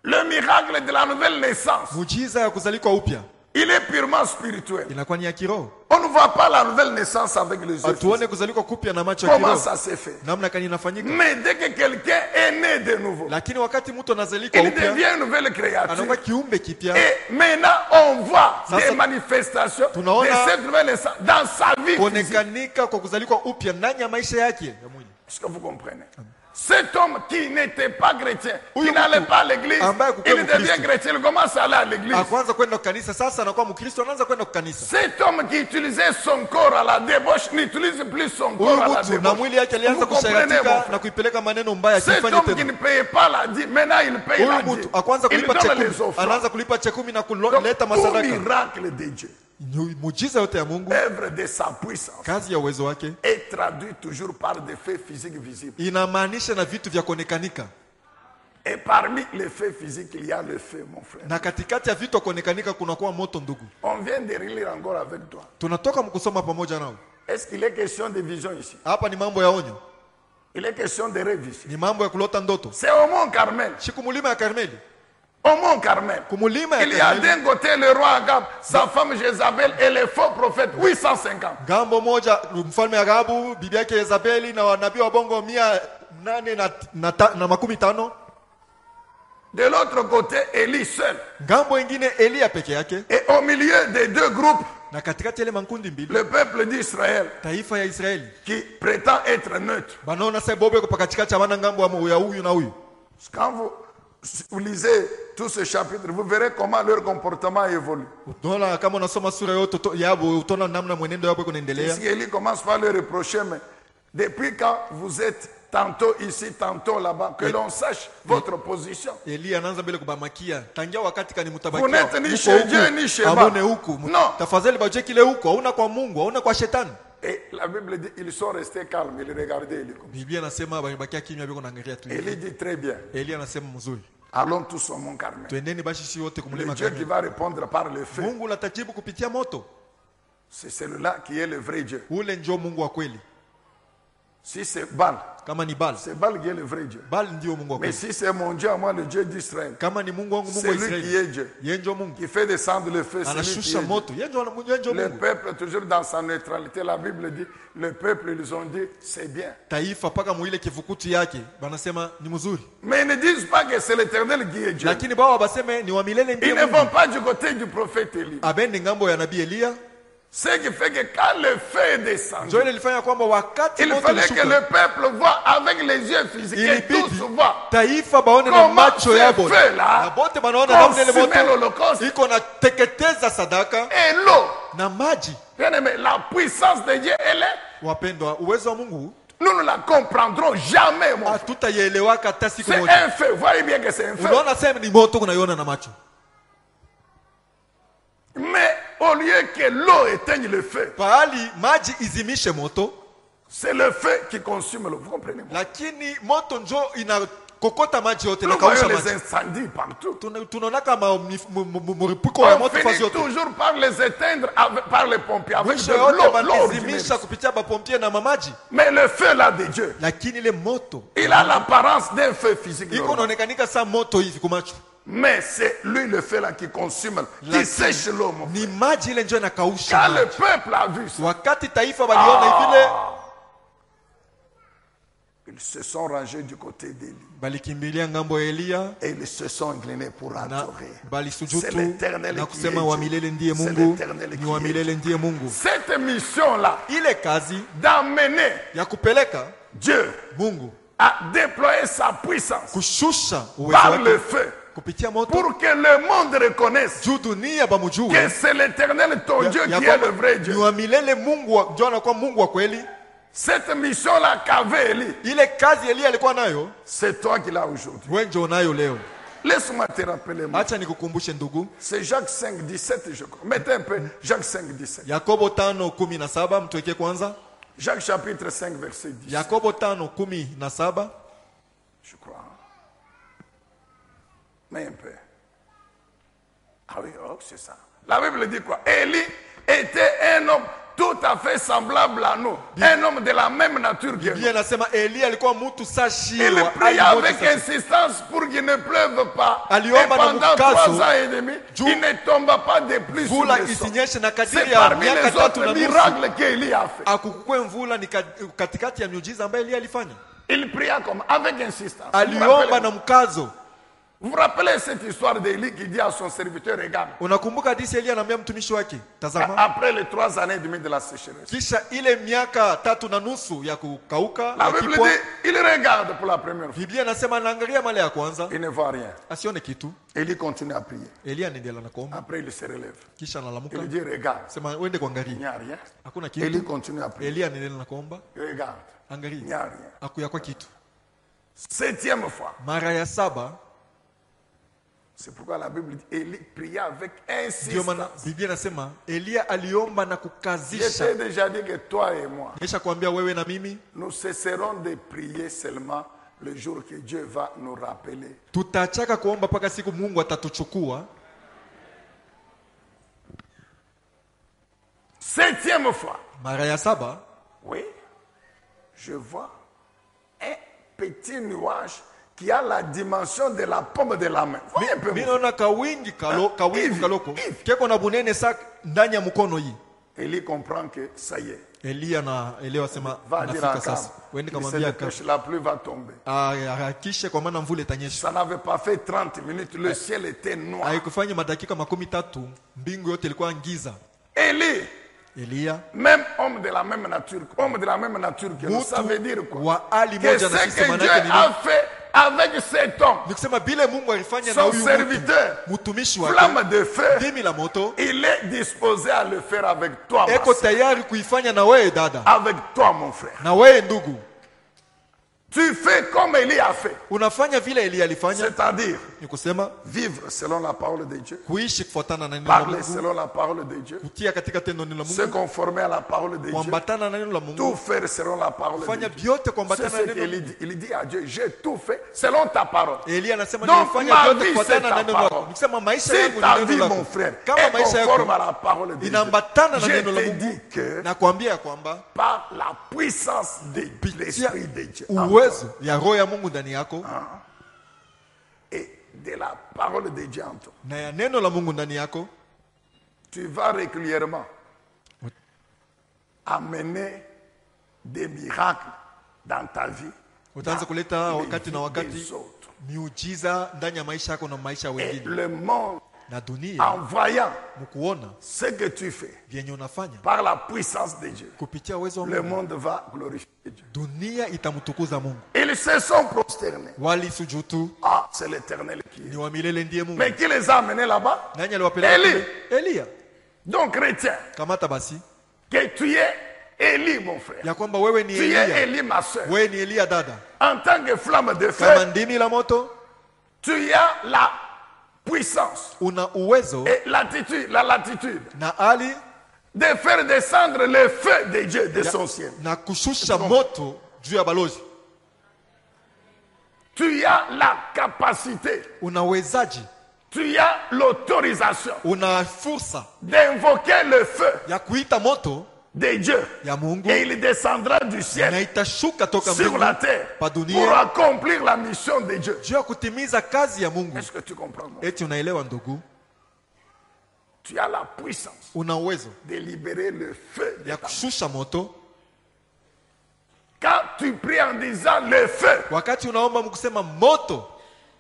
Le miracle de la nouvelle naissance, muujiza ya kuzalikwa upya il est purement spirituel. inakuwa ni ya kiroho. On ne voit pas la nouvelle naissance avec les yeux Hatuone physiques. kuzalikwa kupya na macho ya Comment kiroho ça s'est fait? namna gani inafanyika. Mais dès que quelqu'un est né de nouveau, Lakini wakati mtu anazalikwa il upya devient une nouvelle créature. anakuwa kiumbe kipya. Et maintenant, on voit Sasa, des manifestations de tunaona cette nouvelle naissance dans sa vie physique. kuonekanika kwa kuzalikwa upya ndani ya maisha yake ya mwili. Est-ce que vous comprenez? Cet homme qui n'était pas chrétien, qui Huyu n'allait mtu pas à l'église, ambaye hakukuwa il devient Mkristo. chrétien, il commence à aller à l'église. Akwanza kwenda kanisa, sasa anakuwa Mkristo, anaanza kwenda kanisa. Cet homme qui utilisait son corps à la débauche n'utilise plus son corps Huyu à la mtu na débauche. mwili yake alianza Vous comprenez, mon kusharatika frère? na kuipeleka maneno mbaya Cet asifanye homme qui tena. ne payait pas la dîme, maintenant il paye la Huyu dîme. mtu akwanza Il kulipa donne chekumi, les offrandes. anaanza kulipa chekumi na Donc, kuleta tout masadaka. miracle de Dieu, Ni muujiza yote ya Mungu, œuvre de sa puissance, kazi ya uwezo wake est traduit toujours par des faits physiques visibles. inamaanisha na vitu vya kuonekanika, Et parmi les faits physiques, il y a le feu, mon frère. na katikati ya vitu vya kuonekanika kunakuwa moto. Ndugu, On vient de relire encore avec toi. tunatoka mkusoma pamoja nao. Est-ce qu'il est question de vision ici? Hapa ni mambo ya onyo, Il est question de rêve ici. ni mambo ya kulota ndoto. C'est au mont Carmel. Si kumulima ya Karmeli, Au mont Carmel. kumulima ya Il y a Karmeli, d'un côté le roi Agab, sa femme Jézabel et les faux prophètes, 850. gambo moja mfalme Agabu, bibi yake Yezabeli na wanabii wa bongo 850. De l'autre côté, Élie seul. Ngambo ingine Elia peke yake, Et au milieu des deux groupes, na katikati ya ile makundi mbili le peuple d'Israël taifa ya Israeli qui prétend être neutre. banaona sasa bobe kwa katikati ya bana ngambo ya huyu na huyu. Quand vous lisez tout ce chapitre, vous verrez comment leur comportement évolue. Unaona kama unasoma sura yote yabo utaona namna mwenendo yao kunaendelea. Ici, Élie commence par le reprocher, mais depuis quand vous êtes tantôt ici, tantôt là-bas, que l'on sache votre position. Elia anaanza mbele kubamakia. Tangia wakati kani Vous mutabakia. n'êtes ni chez Dieu ni chez moi. Amone huku. Non. Tafadhali baje kile huko, hauna kwa Mungu, hauna kwa shetani. Et la Bible dit, ils sont restés calmes, ils regardaient Élie comme ça. Biblia anasema bakia kimya biko naangalia tu. Élie dit très bien, Elia anasema mzuri. allons tous au mont Carmel. Twendeni bashi si wote Le kumlima Dieu qui Karmeli. va répondre par le feu, Mungu latajibu kupitia moto. c'est celui-là qui est le vrai Dieu. Ule ndio Mungu wa kweli. Si c'est Baal, Kama ni Baal, c'est Baal qui est le vrai Dieu. Baal ndio Mungu wa Mais kweli. si c'est mon Dieu à moi, le Dieu d'Israël, Kama ni Mungu wangu, Mungu c'est wa lui qui Israeli. est Dieu, Yeye ndio Mungu. qui fait descendre le feu, c'est lui qui Anashusha est Dieu. moto. Yeye ndio Le Mungu. peuple, toujours dans sa neutralité, la Bible dit, le peuple, ils ont dit, c'est bien. Taifa paka muile kivukuti yake banasema ni mzuri. Mais ils ne disent pas que c'est l'Éternel qui est Dieu. Lakini bao baseme ni wa milele Ils ndiye ne Mungu. vont pas du côté du prophète Élie. Abende ngambo ya nabii Elia. Ce qui fait que quand le feu est descendu, Ndio ile ilifanya kwamba wakati il moto fallait que ulishuka, le peuple voit avec les yeux physiques et tous ilibidi voient taifa baone na comment macho ce yabo. feu-là Na bote banaona namna ile consumait moto l'Holocauste iko na teketeza sadaka et l'eau. na maji. Bien aimé, la puissance de Dieu, elle est, Wapendwa, uwezo wa Mungu nous ne la comprendrons jamais, mon frère. hatutaielewaka hata siku C'est moja. un feu, voyez bien que c'est un feu. Unaona sema ni moto kunaiona na macho. Mais au lieu que l'eau éteigne le feu, Pahali maji izimishe moto, c'est le feu qui consume l'eau. Vous comprenez? lakini moto njo inakokota maji yote na Nous voyons kausha les maji. incendies partout. Tunaona kama muripuko ya On moto fasi finit yote. toujours par les éteindre par les pompiers, avec de Mwisho yote l'eau banazimisha ordinaire. kupitia bapompie na mamaji, Mais le feu là de Dieu, lakini ile moto il a l'apparence d'un feu physique. iko normal. naonekanika saa moto hivi kumacho. Mais c'est lui le feu là qui consume, qui Lakini sèche l'eau. mon frère. ni maji ile njo inakausha Quand le maji. peuple a vu ça, Wakati taifa baliona vile, ils se sont rangés du côté d'Élie. balikimbilia ngambo ya Elia Et ils se sont inclinés pour na adorer. C'est balisujutu l'Éternel na qui kusema est wa Dieu. milele ndiye C'est Mungu, l'Éternel ni qui wa est milele ndiye Mungu. Cette mission-là, Ile kazi d'amener ya kupeleka Dieu Mungu à déployer sa puissance kushusha uwezo par le wake feu, kupitia moto pour que le monde reconnaisse juu dunia bamujue que c'est l'Éternel, ton Dieu, qui est le vrai Dieu. ni wa milele Mungu ndio anakuwa Mungu wa kweli. Cette mission-là qu'avait Élie, Ile kazi Elia alikuwa nayo, c'est toi qui l'as aujourd'hui. wewe ndio unayo leo. Laisse-moi te rappeler, moi. Acha nikukumbushe ndugu, C'est Jacques 5, 17, je crois. Mettez un peu Jacques 5, 17. Yakobo 5:17 mtuweke kwanza. Jacques chapitre 5, verset 10. Yakobo 5:17. Je crois. Mais un peu. Ah oui, oh, c'est ça. La Bible dit quoi? Élie était un homme tout à fait semblable à nous. Un homme de la même nature que Biblia nous. inasema Elia alikuwa mtu sashi Il wa pria hali moja avec sashi. insistance pour qu'il ne pleuve pas. Et Aliomba na pendant mkazo, 3 ans et demi, juu il ne tombe pas de plus sur Mvula le sol. isinyeshe na C'est kadiri ya parmi miaka les 3 autres na nusu miracles qu'Élie a fait. akukukwe mvula ni katikati ya miujiza ambayo Elia alifanya. Il pria comme avec insistance. Vous Aliomba na rappelez, mkazo. vous rappelez cette histoire d'Élie qui dit à son serviteur, regarde, Unakumbuka hadithi Elia anamwambia mtumishi wake, tazama, après les 3 années et demie de la sécheresse, kisha ile miaka 3 na nusu ya kukauka la ya Bible kipwa, dit, il regarde pour la première fois. Biblia inasema anaangalia mara ya kwanza Il ne voit rien. asione kitu. Élie continue à prier. Elia anaendelea na kuomba, Après, il se relève. kisha analamuka, Il dit, regarde, sema uende il kuangalia, n'y a rien. hakuna Élie kitu. continue à prier. Elia anaendelea na kuomba, Regarde, il n'y angalia, a rien. hakuyakwa kitu. 7e fois. Mara ya 7, C'est pourquoi la Bible dit, Élie pria avec ndio maana insistance. Biblia inasema Elia aliomba na Je kukazisha. t'ai déjà dit que toi et moi, Nisha kuambia wewe na mimi nous cesserons de prier seulement le jour que Dieu va nous rappeler. tutachaka kuomba mpaka siku Mungu atatuchukua. 7e fois. Mara ya 7, Oui, je vois un petit nuage qui a la dimension de la paume de la main. Voyez un peu. mimi naona kawingi kawingu Hivi, kaloko hivi. keko na bunene sa ndani ya mkono hii. Élie comprend que ça y est. Elia na elewa sema Va dire à anafika Akab. sasa. Wende Il se kamwambia Akab, dépêche, la pluie va tomber. harakishe kwa maana mvula itanyesha. Ça n'avait pas fait 30 minutes, le ciel était noir. Haikufanya madakika 13, mbingu yote ilikuwa giza. Élie, Elia même homme de la même nature que nous, ça veut dire mtu quoi? wa hali Que moja na ce sisi, que maana Dieu yake ni a nini? fait avec cet homme, Ni kusema bile Mungu alifanya na son huyu serviteur, mtumishi wake, flamme de feu, dimi la moto, il est disposé à le faire avec toi, ma eko sœur. tayari kuifanya na wewe dada, Avec toi, mon frère. na wewe ndugu. Tu fais comme Élie a fait. Unafanya vile Elia alifanya, C'est-à-dire, ni kusema vivre selon la parole de Dieu, kuishi kufuatana na neno la parler Mungu, selon la parole de Dieu, kutia katika tendo neno la se Mungu, conformer à la parole de Dieu, kuambatana na neno la Mungu, tout faire selon la parole de kufanya Dieu. vyote C'est kuambatana ce na neno la qu'Élie Mungu. dit. Il dit à Dieu, j'ai tout fait selon ta parole. Elia anasema Donc, nimefanya ma vyote vie, kufuatana c'est na ta neno lako. parole. Nikisema maisha Si yangu ta ni vie, neno mon lako. frère, Kama est maisha conforme à yako la parole de Dieu, inaambatana na je neno la te Mungu, dis que na kuambia kwamba par la puissance de l'Esprit de Dieu en toi, uwezo ya roho ya Mungu ndani yako et de la parole de Dieu en toi, na ya neno la Mungu ndani yako, tu vas régulièrement Oui. amener des miracles dans ta vie, utaanza kuleta dans les wakati na vies wakati des autres. miujiza ndani ya maisha yako na maisha ya Et wengine, le monde, na dunia en voyant mkuona ce que tu fais vyenye unafanya par la puissance de Dieu, kupitia uwezo wa le Mungu, monde va glorifier Dieu. dunia itamtukuza Mungu. Ils se sont prosternés. Walisujudu, Ah, c'est l'Éternel qui est. ni wa milele ndiye Mungu. Mais qui les a amenés là-bas? Nani aliwapeleka Eli. kule? Elia. Donc, chrétien, Kamata basi que tu es Élie, mon frère. ya kwamba wewe ni Tu es Elia, Élie, ma soeur. wewe ni Elia dada, En tant que flamme de kama feu, ndimi la moto, tu as la puissance una uwezo et l'attitude, la latitude na hali de faire descendre le feu de Dieu de ya- son ciel. na kushusha moto juu ya balozi. Tu as la capacité, Unawezaji, tu as l'autorisation una fursa d'invoquer le feu ya kuita moto de Dieu. ya Mungu Et il descendra du na ciel itashuka toka sur mbingu la terre pa pour dunia accomplir la mission de Dieu. juu ya kutimiza kazi ya Mungu. Est-ce que tu comprends? Non? Eti unaelewa ndugu? Tu as la puissance Una uwezo de libérer le feu de ya ta vie. kushusha moto Quand tu pries en disant le feu, wakati unaomba mkusema moto,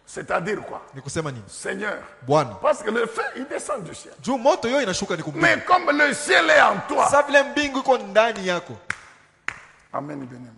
c'est-à-dire quoi? ni kusema nini? Seigneur, Bwana, parce que le feu, il descend du ciel. juu moto hiyo inashuka ni kumbingu. Mais comme le ciel est en toi, Sasa vile mbingu iko ndani yako. Amen, bien-aimé.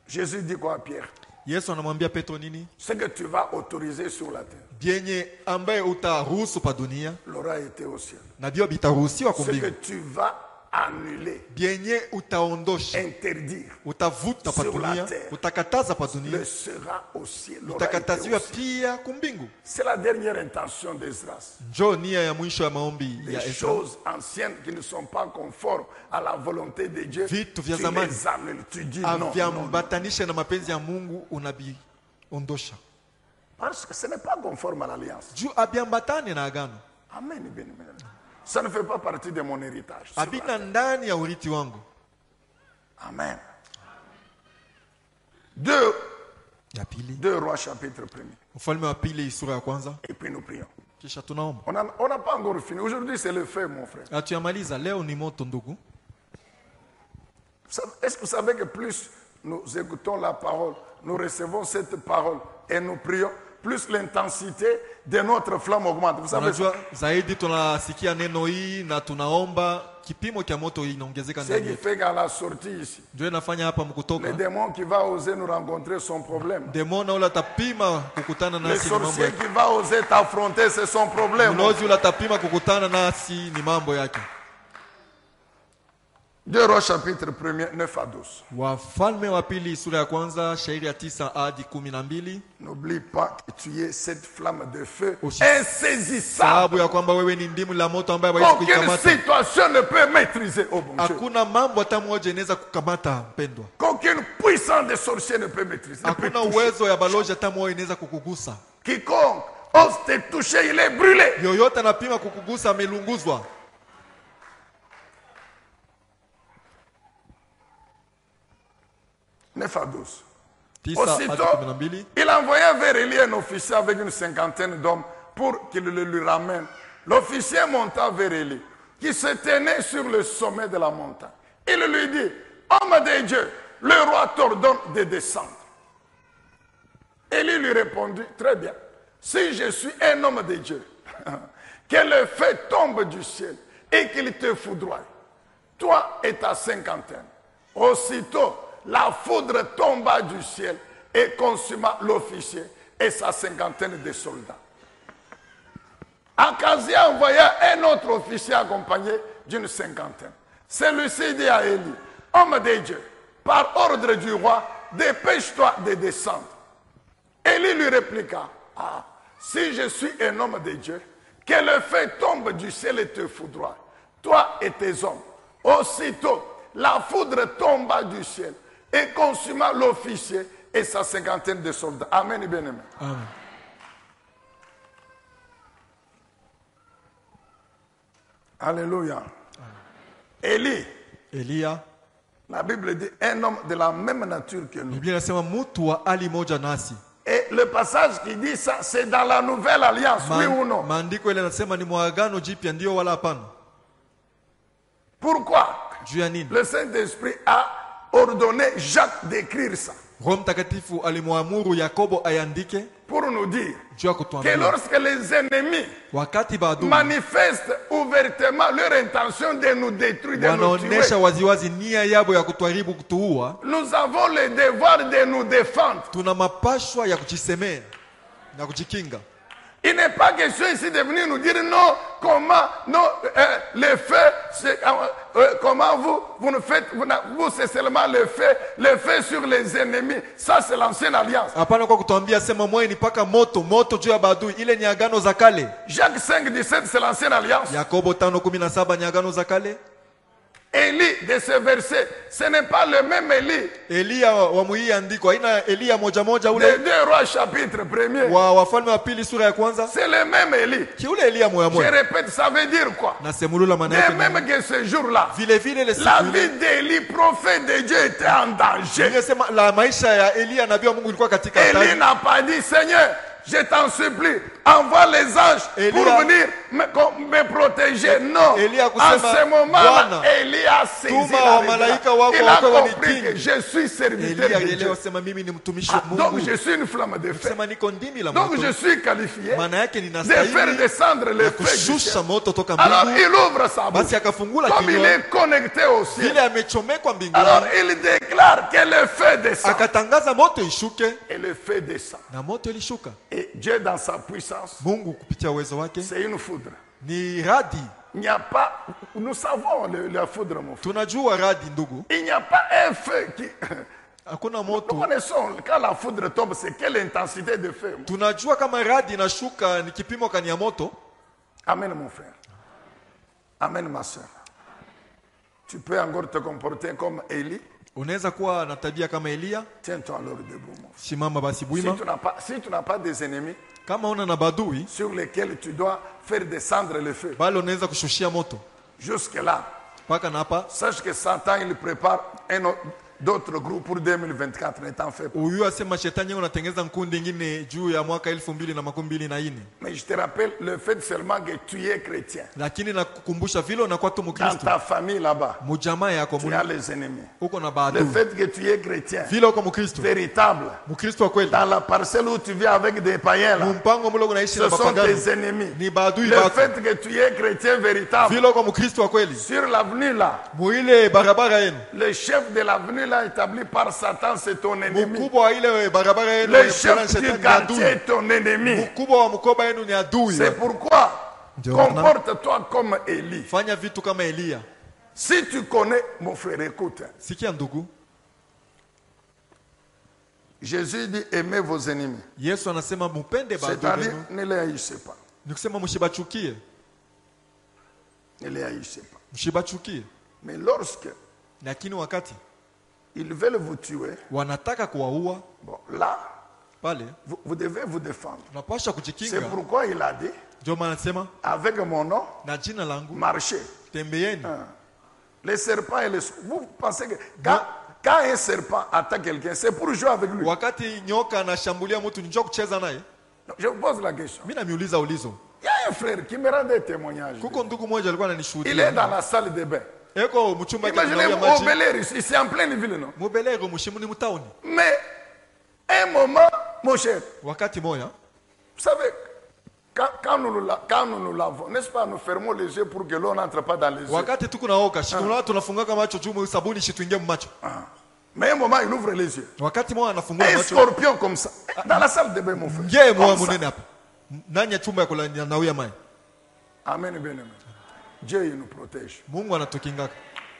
Jésus dit quoi à Pierre? Yesu anamwambia Petro nini? Ce que tu vas autoriser sur la terre, Vyenye ambaye utaruhusu pa dunia l'aura été au ciel. na vyo vitaruhusiwa Ce que kumbingu. tu vas annuler, Vyenye utaondosha, interdire, utavuta pa Sur la dunia, terre. utakataza pa dunia, le sera au ciel. L'aura été utakataziwa au ciel. pia kumbingu. C'est la dernière intention d'Esdras. Njoo nia ya mwisho ya maombi Les ya Esra. choses anciennes qui ne sont pas conformes à la volonté de Dieu, tu Vitu vya zamani les annules. Tu dis non, non, non. avyambatanishe na mapenzi ya Mungu, unaviondosha Parce que ce n'est pas conforme à l'alliance. juu avyambatane na agano. Amen. Bien, bien. Ça ne fait pas partie de mon héritage. Abina ndani ya urithi wangu. Amen. 2 Ya pili. Rois chapitre 1er. Ufalme wa pili sura ya kwanza. Et puis nous prions. Kisha tunaomba. On n'a pas encore fini. Aujourd'hui, c'est le feu, mon frère. Hatuyamaliza, leo ni moto ndugu. Est-ce que vous savez que plus nous écoutons la parole, nous recevons cette parole et nous prions, plus l'intensité de notre flamme augmente. Vous savez, Unajua zaidi tunasikia neno hii na tunaomba kipimo cha moto inaongezeka ce ndani qui yetu. fait qu'à la sortie ici, Ndio inafanya hapa mkutoka. le démon qui va oser nous rencontrer son problème. Demona ule atapima kukutana Le nasi ni mambo sorcier yake. qui va oser t'affronter, c'est son problème. Mlozi ule atapima kukutana nasi ni mambo yake. 2 Rois chapitre 1er, 9 à 12. Wafalme wa pili sura ya kwanza shairi ya 9 hadi 12. N'oublie pas que tu es cette flamme de feu Aussi. insaisissable. Sababu ya kwamba wewe ni ndimu la moto ambaye hawezi Aucune kuikamata. situation ne peut maîtriser, oh bon Dieu. Hakuna mambo hata moja inaweza kukamata mpendwa. Qu'aucune puissance de sorcier ne peut maîtriser. Ne peut Hakuna toucher. uwezo ya balozi hata moja inaweza kukugusa. Quiconque ose te toucher, il est brûlé. Yoyote anapima kukugusa amelunguzwa. Neuf à 12. 9 hadi Aussitôt, 12. il envoya vers Élie un officier avec une cinquantaine d'hommes pour qu'il le lui ramène. L'officier monta vers Élie, qui se tenait sur le sommet de la montagne. Il lui dit, homme de Dieu, le roi t'ordonne de descendre. Élie lui répondit, très bien, si je suis un homme de Dieu, que le feu tombe du ciel et qu'il te foudroie, toi et ta cinquantaine. Aussitôt, la foudre tomba du ciel et consuma l'officier et sa cinquantaine de soldats. Akazia envoya un autre officier accompagné d'une cinquantaine. Celui-ci dit à Élie, homme de Dieu, par ordre du roi, dépêche-toi de descendre. Élie lui répliqua, ah, si je suis un homme de Dieu, que le feu tombe du ciel et te foudroie, toi et tes hommes. Aussitôt, la foudre tomba du ciel et consuma l'officier et sa cinquantaine de soldats. Amen et bien-aimé. Amen. Alléluia. Élie, Elia, la Bible dit, un homme de la même nature que nous. Biblia inasema mtu wa hali moja nasi. Et le passage qui dit ça, c'est dans la nouvelle alliance, oui ou non? Maandiko ile yanasema ni mwagano jipya ndio wala hapana? Pourquoi? Juu ya nini? Le Saint-Esprit a ordonné Jacques d'écrire ça. Roho Mtakatifu alimwamuru Yakobo ayandike Pour nous dire juu ya que kutuambia lorsque les ennemis wakati baadhi manifestent ouvertement leur intention de nous détruire, de nous wanaonesha tuer, waziwazi nia yabo ya kutuharibu, kutuua, nous avons le devoir de nous défendre. tuna mapashwa ya kujisemea na kujikinga. Il n'est pas question ici de venir nous dire non, comment, non, le feu, comment vous ne faites, vous c'est seulement le feu sur les ennemis. Ça c'est l'ancienne alliance. Hapana kwa kutuambia sema mwe ni paka moto juu ya badui, ile ni agano za kale. Jacques 5:17 c'est l'ancienne alliance. Yakobo 5:17 ni agano za kale. Élie de ce verset, ce n'est pas le même Élie Elia wa muhii andiko haina Elia moja de ule 2 Rois chapitre 1er. wa Wafalme wa pili sura ya kwanza. C'est le même Élie. Ki ule Elia moya Je moya. répète, ça veut dire quoi? Na semulula maana Et yake même que ce jour-là, vile vile le la siku vie ile d'Élie, prophète de Dieu, était en danger. inasema la maisha ya Elia nabii wa Mungu ilikuwa katika Élie hatari. n'a pas dit, Seigneur, je t'en supplie, envoie les anges pour Élie venir me protéger. Non. Élie a À kusema, ce moment-là, Bwana, Élie a saisi tuma la wa malaika wako révélation. Il a wakiwa compris wanikingi. que je suis serviteur Elia de Dieu. alielewa sema mimi ni mtumishi wa Donc Mungu. je suis une flamme de feu. Sema niko ndimi la Donc moto. je suis qualifié Maana yake de faire ninastahili descendre le ya feu du kushusha ciel. moto toka Alors mbingu. il ouvre sa bouche. Basi akafungula Comme il kinywa est connecté au ciel. vile amechomekwa Alors mbinguni, il déclare que le feu descend. akatangaza moto ishuke Et le feu descend. na moto ilishuka. Et Dieu dans sa puissance, Mungu kupitia uwezo wake c'est une foudre. ni radi. Il n'y a pas, nous savons la foudre, mon frère. Tunajua radi ndugu, Il n'y a pas un feu qui... hakuna Nous moto. connaissons, quand la foudre tombe, c'est quelle intensité de feu. Tunajua kama radi inashuka ni kipimo kani ya moto. Amen, mon frère. Amen, ma soeur. Tu peux encore te comporter comme Élie. Unaweza kuwa na tabia kama Elia. Tiens-toi alors debout, mon frère. Simama basi Si bwima. tu n'as pas des ennemis, Kama una na badui, sur lesquels tu dois faire descendre le feu. bali unaweza kushushia moto. Jusque là, Paka na hapa, sache que Satan il prépare d'autres groupes pour 2024, ne t'en fais pas. huyu asema shetani unatengeneza nkundi ingine juu ya mwaka 2024. Mais je te rappelle le fait seulement que tu es chrétien. Lakini nakukumbusha vile unakuwa tu Dans Mkristo. ta famille là-bas, Mujamaa yako tu as les ennemis. uko na Le baadui. fait que tu es chrétien, Vile uko Mkristo. véritable, Mkristo wa kweli. dans la parcelle où tu vis avec des païens là, Mpango mlo unaishi ce na sont mapagano. tes ennemis. Ni baadui Le batu. fait que tu es chrétien véritable, Vile uko Mkristo wa kweli. sur l'avenue là, Muile barabara yenu. le chef de l'avenue là établi par Satan, c'est ton ennemi. Mkubwa wa ile barabara yenu. Le chef du quartier est ton ennemi. Mkubwa wa mkoba yenu ni adui. C'est pourquoi Ndio comporte-toi comme Élie. Fanya vitu kama Elia. Si tu connais, mon frère, écoute. Sikia ndugu. Jésus dit aimez vos ennemis. Yesu anasema mupende baadui C'est-à-dire, wenu. ne les haïssez pas. Ni kusema mshibachukie. Ne les haïssez pas. Mshibachukie. Mais lorsque Lakini wakati ils veulent vous tuer, wanataka kuwaua, bon, là, pale vous devez vous défendre. tunapaswa C'est kujikinga. pourquoi il a dit, Ndio maana anasema avec mon nom, na jina langu marchez. tembeeni. Les serpents et les... Vous pensez que quand un serpent attaque quelqu'un, c'est pour jouer avec lui. Wakati nyoka anashambulia mtu njoo kucheza naye. Je vous pose la question. Mimi namiuliza ulizo. Il y a un frère qui me rend des témoignages. Kuko ndugu mmoja alikuwa Il est ananishuhudia. dans la salle de bain. Eko mchumba Imaginez-vous kinawia au maji. Bel Air, ici, c'est en pleine ville, non? Mubelero mushimuni mutaoni. Mais, un moment, mon cher, Wakati moya vous savez, quand nous nous lavons, n'est-ce pas, nous fermons les yeux pour que l'eau n'entre pas dans les yeux. wakati tuko naoga, shikuna tunafungaka macho juu sabuni shituingie macho. Mais un moment, il ouvre les yeux. Wakati moya anafungua Un macho. scorpion comme ça, dans la salle de bain, mon frère. Ngie moya Comme ça. munene hapa. Nani ya chumba ya kulania nawia mai. Amen, bien aimé. Dieu, il nous protège. Mungu anatukingaka.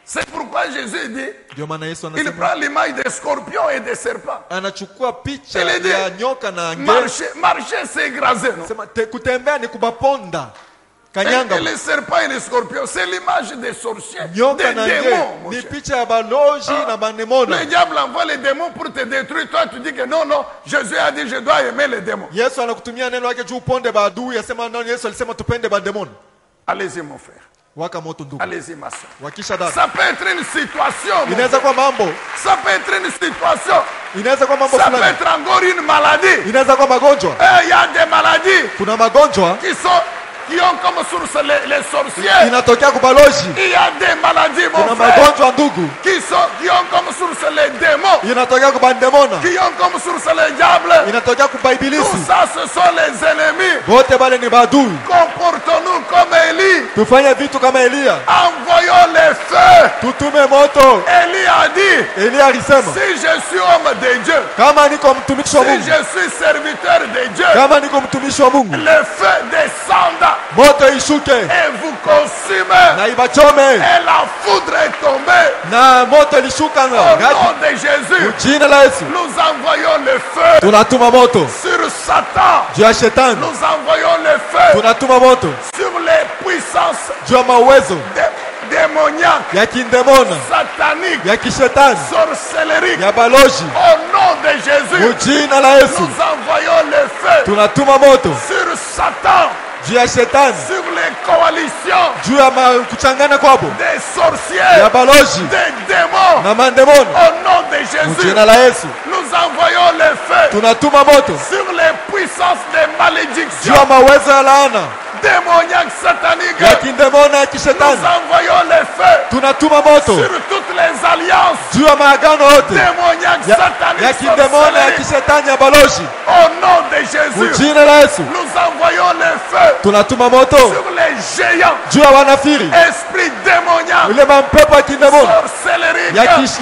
C'est pourquoi Jésus dit, Ndio maana Yesu il anasema prend l'image des scorpions et des serpents. anachukua picha Ile ya nyoka na nge. Marcher, c'est écraser, non? Sema kutembea ni kubaponda. Et Kanyanga. les serpents et les scorpions, c'est l'image des sorciers, Nyoka des na démons, nge mon ni cher. picha ya baloji na banemona. Le diable envoie les démons pour te détruire. Toi, tu dis que non, non, Jésus a dit je dois aimer les démons. Yesu anakutumia neno lake juu uponde baadui, asema nani Yesu alisema tupende bademoni. Allez-y, mon frère. Waka moto ndugu. Allez-y, ma soeur. Wakisha dada. Ça peut être une situation. mon Inaweza frère. kuwa mambo. Ça peut être une situation. Inaweza kuwa mambo Ça peut fulani. être encore une maladie. Inaweza kuwa magonjwa. Il y a des maladies Kuna magonjwa qui ont comme source les sorciers. inatokea kubaloji. Il y a des maladies, mon Kuna frère, magonjwa ndugu qui ont comme source les démons, inatokea kubandemona. qui ont comme source les diables. Inatokea Tout kubaibilisi. ça, ce sont les ennemis. Wote bale ni badui. Comportons-nous comme Élie. Tufanye vitu kama Elia. Envoyons les feux. Tutume moto. Élie a dit, Elia alisema si je suis homme de Dieu, kama niko mtumishi wa si Mungu, je suis serviteur de Dieu, kama niko mtumishi wa Mungu, le feu descende moto ishuke et vous consume. na ibachome Et la foudre est tombée. na moto ilishuka Au ngati. nom de Jésus, Jina la Yesu nous envoyons le feu tunatuma moto sur Satan. juu ya shetani. Nous envoyons le feu Tunatuma moto sur les puissances juu ya mawezo démoniaques, ya kindemona, sataniques, ya kishetani, sorcelleriques. ya baloji. Au nom de Jésus, Jina la Yesu nous envoyons le feu tunatuma moto sur Satan, juu ya shetani, sur les coalitions juu ya kuchangana kwabo, des sorciers, ya baloji des démons. na mandemona. Au nom de Jésus, Jina la Yesu nous envoyons le feu tunatuma moto sur les puissances des juu malédictions ya mawezo ya laana démoniaques sataniques. ya kindemona ya Nous kishetani. envoyons le feu Tunatuma moto sur toutes les alliances juu ya maagano yote démoniaques ya sataniques kindemona ya sorcelleries. kishetani ya baloji. Au nom de Jésus, Jina la Yesu nous envoyons le feu tunatuma moto sur les géants, juu ya wanafiri, esprits démoniaques, ule mampepo ya kindemona sorcelleriques.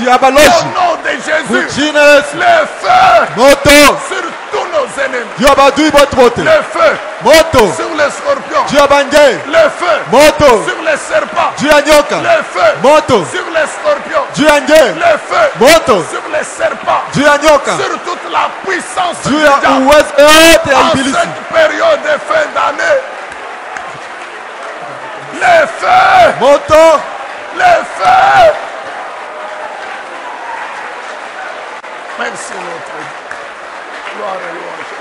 ya Au baloji. nom de Jésus, Jina la Yesu le feu moto sur tous nos ennemis. juu ya badui bote bote, Le feu moto sur les scorpions. juu ya bange, Le feu moto sur les serpents. juu ya nyoka, Le feu moto sur les scorpions. juu ya nge, Le feu moto sur les serpents. juu ya nyoka, Sur toute la puissance juu du ya diable. uwezo yote ya En ibilisi. cette période de fin d'année, le feu, Moto le feu. Merci notre Dieu. Gloire et louange.